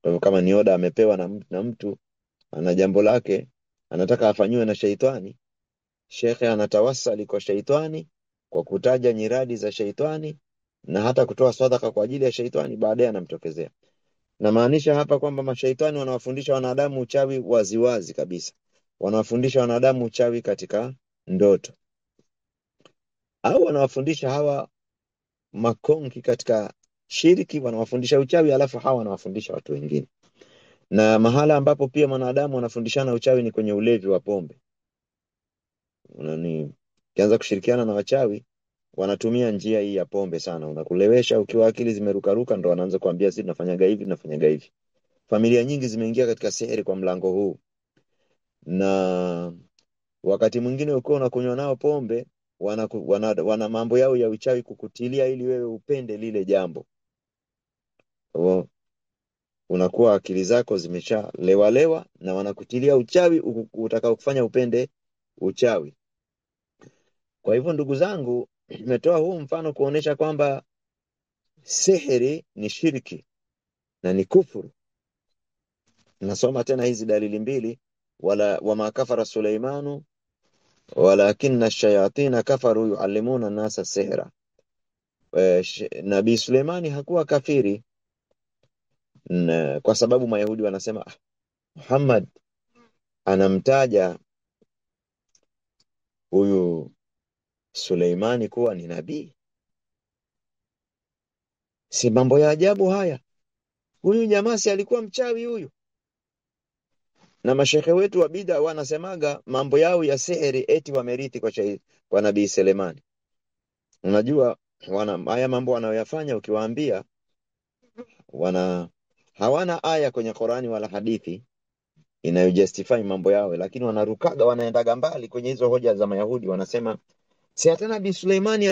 Speaker 1: Kwa hivyo kama ni oda amepewa na mtu ana jambo lake anataka afanywe na sheitani, shekhe anatawasali kwa sheitani kwa kutaja nyiradi za sheitani na hata kutoa sadaka kwa ajili ya sheitani, baadaye anamtokezea. Na maanisha hapa kwamba mashaitani wanawafundisha wanadamu uchawi waziwazi kabisa. Wanawafundisha wanadamu uchawi katika ndoto, au wanawafundisha hawa makonki katika shiriki, wanawafundisha uchawi, alafu hawa wanawafundisha watu wengine. Na mahala ambapo pia mwanadamu wanafundishana uchawi ni kwenye ulevi wa pombe. Kianza kushirikiana na wachawi, wanatumia njia hii ya pombe sana. Unakulewesha ukiwa akili zimerukaruka, ndo wanaanza kuambia sisi tunafanyaga hivi. Familia nyingi zimeingia katika sihiri kwa mlango huu. Na wakati mwingine ukiwa unakunywa nao pombe, wana mambo yao ya uchawi kukutilia ili wewe upende lile jambo. Unakuwa akili zako zimeshalewa na wanakutilia uchawi utakao kufanya upende uchawi. Kwa hivyo ndugu zangu, nimetoa huu mfano kuonesha kwamba sihiri ni shirki na ni kufuru. Nasoma tena hizi dalili mbili, wama kafara Suleimanu walakinna shayatina kafaru yuallimuna nasa sihra. Nabii Suleimani hakuwa kafiri, kwa sababu Mayahudi wanasema Muhammad anamtaja huyu Suleimani kuwa ni nabii. Si mambo ya ajabu haya? Huyu jamaa si alikuwa mchawi huyu? Na mashekhe wetu wa bid'a wanasemaga mambo yao ya sihiri eti wamerithi kwa Nabii Suleimani. Unajua haya mambo wanayoyafanya ukiwaambia, hawana aya kwenye Qur'ani wala hadithi inayojustify mambo yao, lakini wanarukaga, wanaendaga mbali kwenye hizo hoja za Mayahudi. Wanasema si hata Nabii Suleimani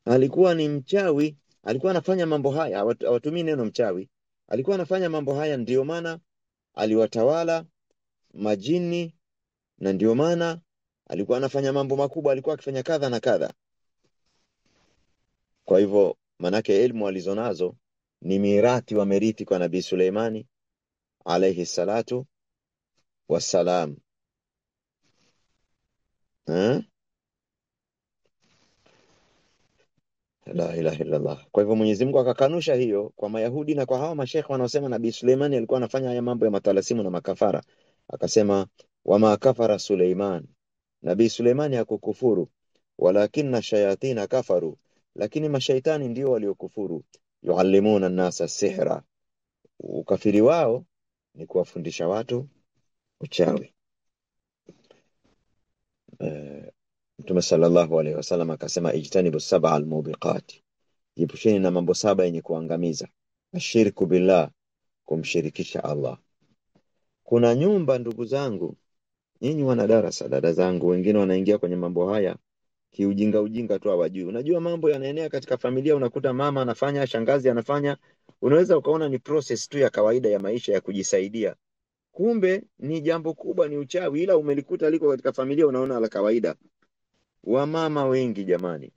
Speaker 1: alikuwa ni mchawi, alikuwa anafanya mambo haya. Hawatumii neno mchawi, alikuwa anafanya mambo haya, ndio maana aliwatawala majini, na ndio maana alikuwa anafanya mambo makubwa, alikuwa akifanya kadha na kadha. Kwa hivyo manake elimu alizonazo ni mirathi wamerithi kwa Nabii Suleimani alayhi salatu wassalam. La ilaha illa Allah. Kwa hivyo Mwenyezi Mungu akakanusha hiyo kwa Mayahudi na kwa hawa mashekhe wanaosema Nabii Suleimani alikuwa anafanya haya mambo ya matalasimu na makafara. Akasema wama kafara Suleiman, Nabii Suleimani hakukufuru, walakinna shayatina kafaru, lakini mashaitani ndio waliokufuru. Yuallimuna an-nasa sihra, ukafiri wao ni kuwafundisha watu uchawi. Mtume sallallahu alaihi wasallam akasema, ijtanibu sab'a almubiqat, jipusheni na mambo saba yenye kuangamiza. Ashirku billah, kumshirikisha Allah. Kuna nyumba, ndugu zangu, nyinyi wana darasa, dada zangu, wengine wanaingia kwenye mambo haya kiujinga ujinga tu, hawajui. Unajua mambo yanaenea katika familia, unakuta mama anafanya, shangazi anafanya, unaweza ukaona ni process tu ya kawaida ya maisha ya kujisaidia, kumbe ni jambo kubwa, ni uchawi, ila umelikuta liko katika familia, unaona la kawaida. Wamama wengi jamani,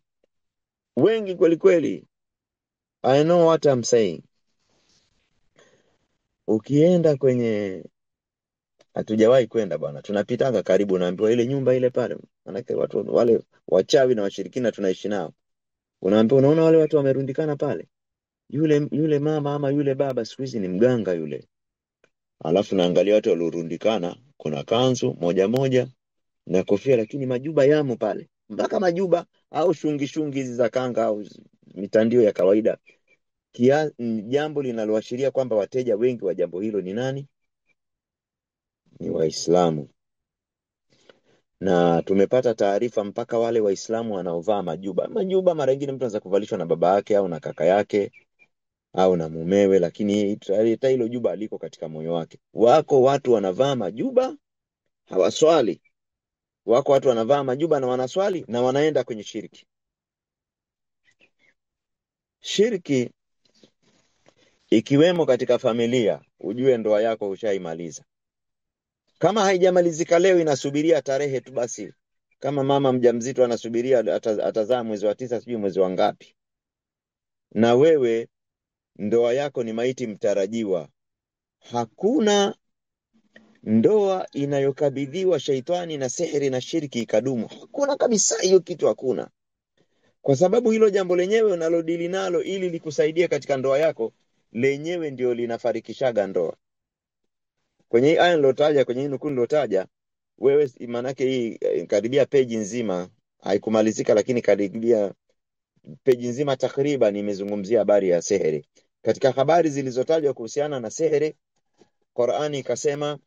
Speaker 1: wengi kweli kweli, I know what I'm saying. Ukienda kwenye, hatujawahi kwenda bwana, tunapitaga karibu, naambiwa ile nyumba ile pale, manake watu wale wachawi na washirikina tunaishi nao, unaambiwa unaona wale watu wamerundikana pale, yule mama ama yule baba siku hizi ni mganga yule. Alafu naangalia watu waliorundikana, kuna kanzu moja moja na kofia, lakini majuba yamo pale, mpaka majuba au shungi hizi za kanga au mitandio ya kawaida. Jambo linaloashiria kwamba wateja wengi wa jambo hilo ni nani? Ni Waislamu. Na tumepata taarifa mpaka wale Waislamu wanaovaa majuba mara nyingine mtu anaweza kuvalishwa na baba yake au na kaka yake au na mumewe, lakini hata hilo juba aliko katika moyo wake. Wako watu wanavaa majuba hawaswali, wako watu wanavaa majuba na wanaswali na wanaenda kwenye shirki. Shirki ikiwemo katika familia, ujue ndoa yako ushaimaliza. Kama haijamalizika leo, inasubiria tarehe tu basi. Kama mama mjamzito anasubiria atazaa mwezi wa 9, sijui mwezi wa ngapi, na wewe ndoa yako ni maiti mtarajiwa. Hakuna ndoa inayokabidhiwa shaitani na sihiri na shirki ikadumu. Hakuna kabisa, hiyo kitu hakuna. Kwa sababu hilo jambo lenyewe unalodili nalo ili likusaidie katika ndoa yako, lenyewe ndio linafarikishaga ndoa. Kwenye hii aya nilotaja, kwenye hii nukuu nilotaja, wewe manake hii karibia peji nzima, haikumalizika lakini karibia peji nzima takriban nimezungumzia habari ya sihiri. Katika habari zilizotajwa kuhusiana na sihiri, Qur'ani ikasema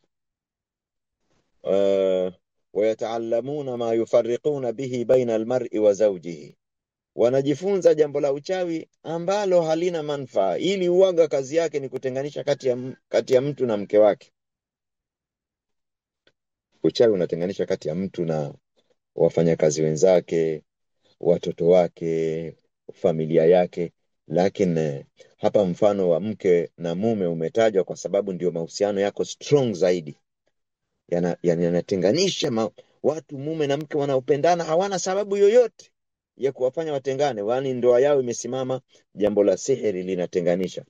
Speaker 1: wayataallamuna ma yufarriquna bihi baina almar'i wa zawjihi, wanajifunza jambo la uchawi ambalo halina manufaa, ili uwaga kazi yake ni kutenganisha kati ya mtu na mke wake. Uchawi unatenganisha kati ya mtu na wafanyakazi wenzake, watoto wake, familia yake. Lakini hapa mfano wa mke na mume umetajwa kwa sababu ndio mahusiano yako strong zaidi. Yanatenganisha watu, mume na mke wanaopendana, hawana sababu yoyote ya kuwafanya watengane, wani ndoa yao imesimama. Jambo la sihiri linatenganisha.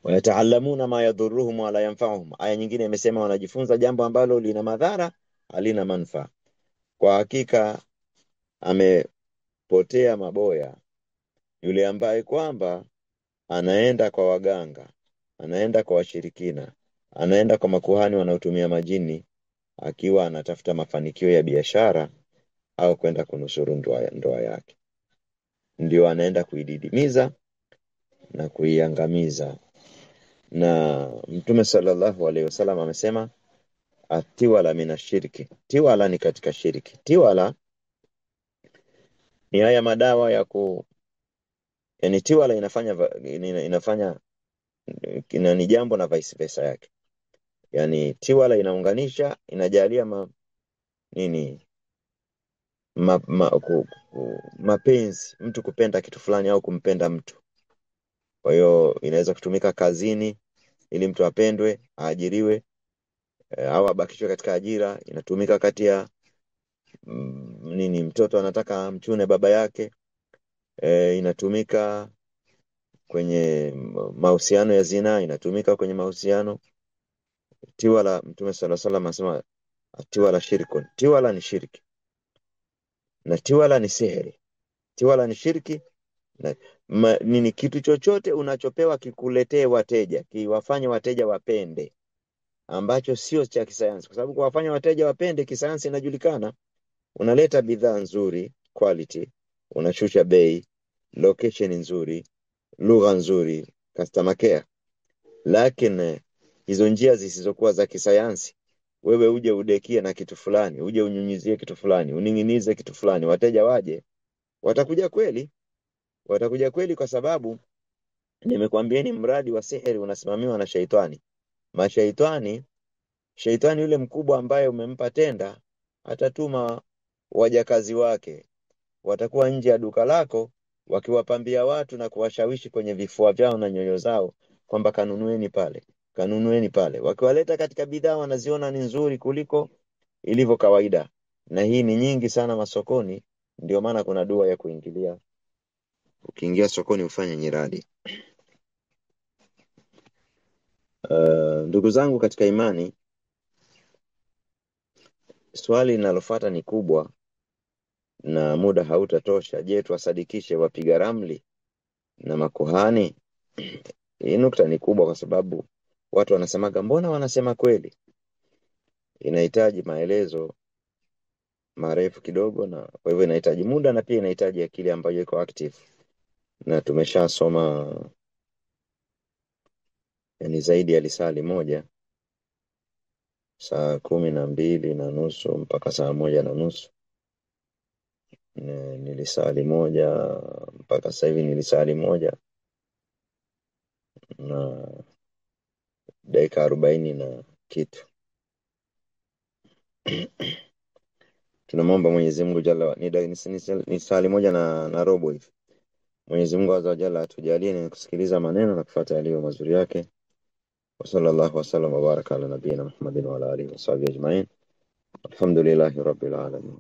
Speaker 1: Wayataallamuna ma yadhurruhum wala yanfa'uhum, aya nyingine imesema wanajifunza jambo ambalo lina madhara halina manufaa. Kwa hakika amepotea maboya yule ambaye kwamba anaenda kwa waganga, anaenda kwa washirikina, anaenda kwa makuhani wanaotumia majini, akiwa anatafuta mafanikio ya biashara au kwenda kunusuru ndoa yake. Ndio anaenda kuididimiza na kuiangamiza. Na Mtume sallallahu alaihi wasallam amesema, atiwala minashiriki, tiwala ni katika shiriki. Tiwala ni haya madawa ya yani tiwala inafanya ni jambo na vice versa yake. Yani tiwala inaunganisha, inajalia mapenzi, mtu kupenda kitu fulani au kumpenda mtu. Kwa hiyo inaweza kutumika kazini ili mtu apendwe, aajiriwe, au abakishwe katika ajira. Inatumika kati ya mtoto anataka mchune baba yake. Inatumika kwenye mahusiano ya zina, inatumika kwenye mahusiano. Tiwala, Mtume sallallahu alaihi wasallam anasema tiwala shirkun, tiwala ni shirki na tiwala ni sihiri. Tiwala ni shirki na kitu chochote unachopewa kikuletee wateja, kiwafanye wateja wapende. ambacho sio cha kisayansi, kwa sababu kuwafanya wateja wapende kisayansi inajulikana. Unaleta bidhaa nzuri, quality, unashusha bei, location nzuri, lugha nzuri, customer care. Lakini hizo njia zisizokuwa za kisayansi, wewe uje udekie na kitu fulani, uje unyunyizie kitu fulani, uninginize kitu fulani, wateja waje, watakuja kweli. Watakuja kweli kwa sababu nimekwambieni mradi wa sihiri unasimamiwa na shaitani. Mashaitani, shaitani yule mkubwa ambaye umempa tenda, atatuma wajakazi wake, watakuwa nje ya duka lako wakiwapambia watu na kuwashawishi kwenye vifua vyao na nyoyo zao kwamba kanunueni pale, kanunueni pale. Wakiwaleta katika bidhaa wanaziona ni nzuri kuliko ilivyo kawaida, na hii ni nyingi sana masokoni. Ndio maana kuna dua ya kuingilia, ukiingia sokoni ufanye nyiradi. Ndugu zangu katika imani, swali linalofuata ni kubwa na muda hautatosha. Je, tuwasadikishe wapiga ramli na makuhani? Hii nukta ni kubwa kwa sababu watu wanasemaga mbona wanasema kweli. Inahitaji maelezo marefu kidogo, na kwa hivyo inahitaji muda na pia inahitaji akili ambayo iko active, na tumeshasoma yani zaidi ya lisali moja, saa 12:30 mpaka saa 1:30. Ni lisali moja mpaka sasa hivi ni lisali moja na dakika 40 na kitu. Tunamwomba Mwenyezi Mungu jalla ni sali moja na robo hivi. Mwenyezi Mungu azza wa jalla atujalie ni kusikiliza maneno na kufuata yaliyo mazuri yake. Wa sallallahu wasallam wa baraka ala nabiyina Muhammadin wa ala alihi wa sahbihi ajma'in. Alhamdulillahi rabbil alamin.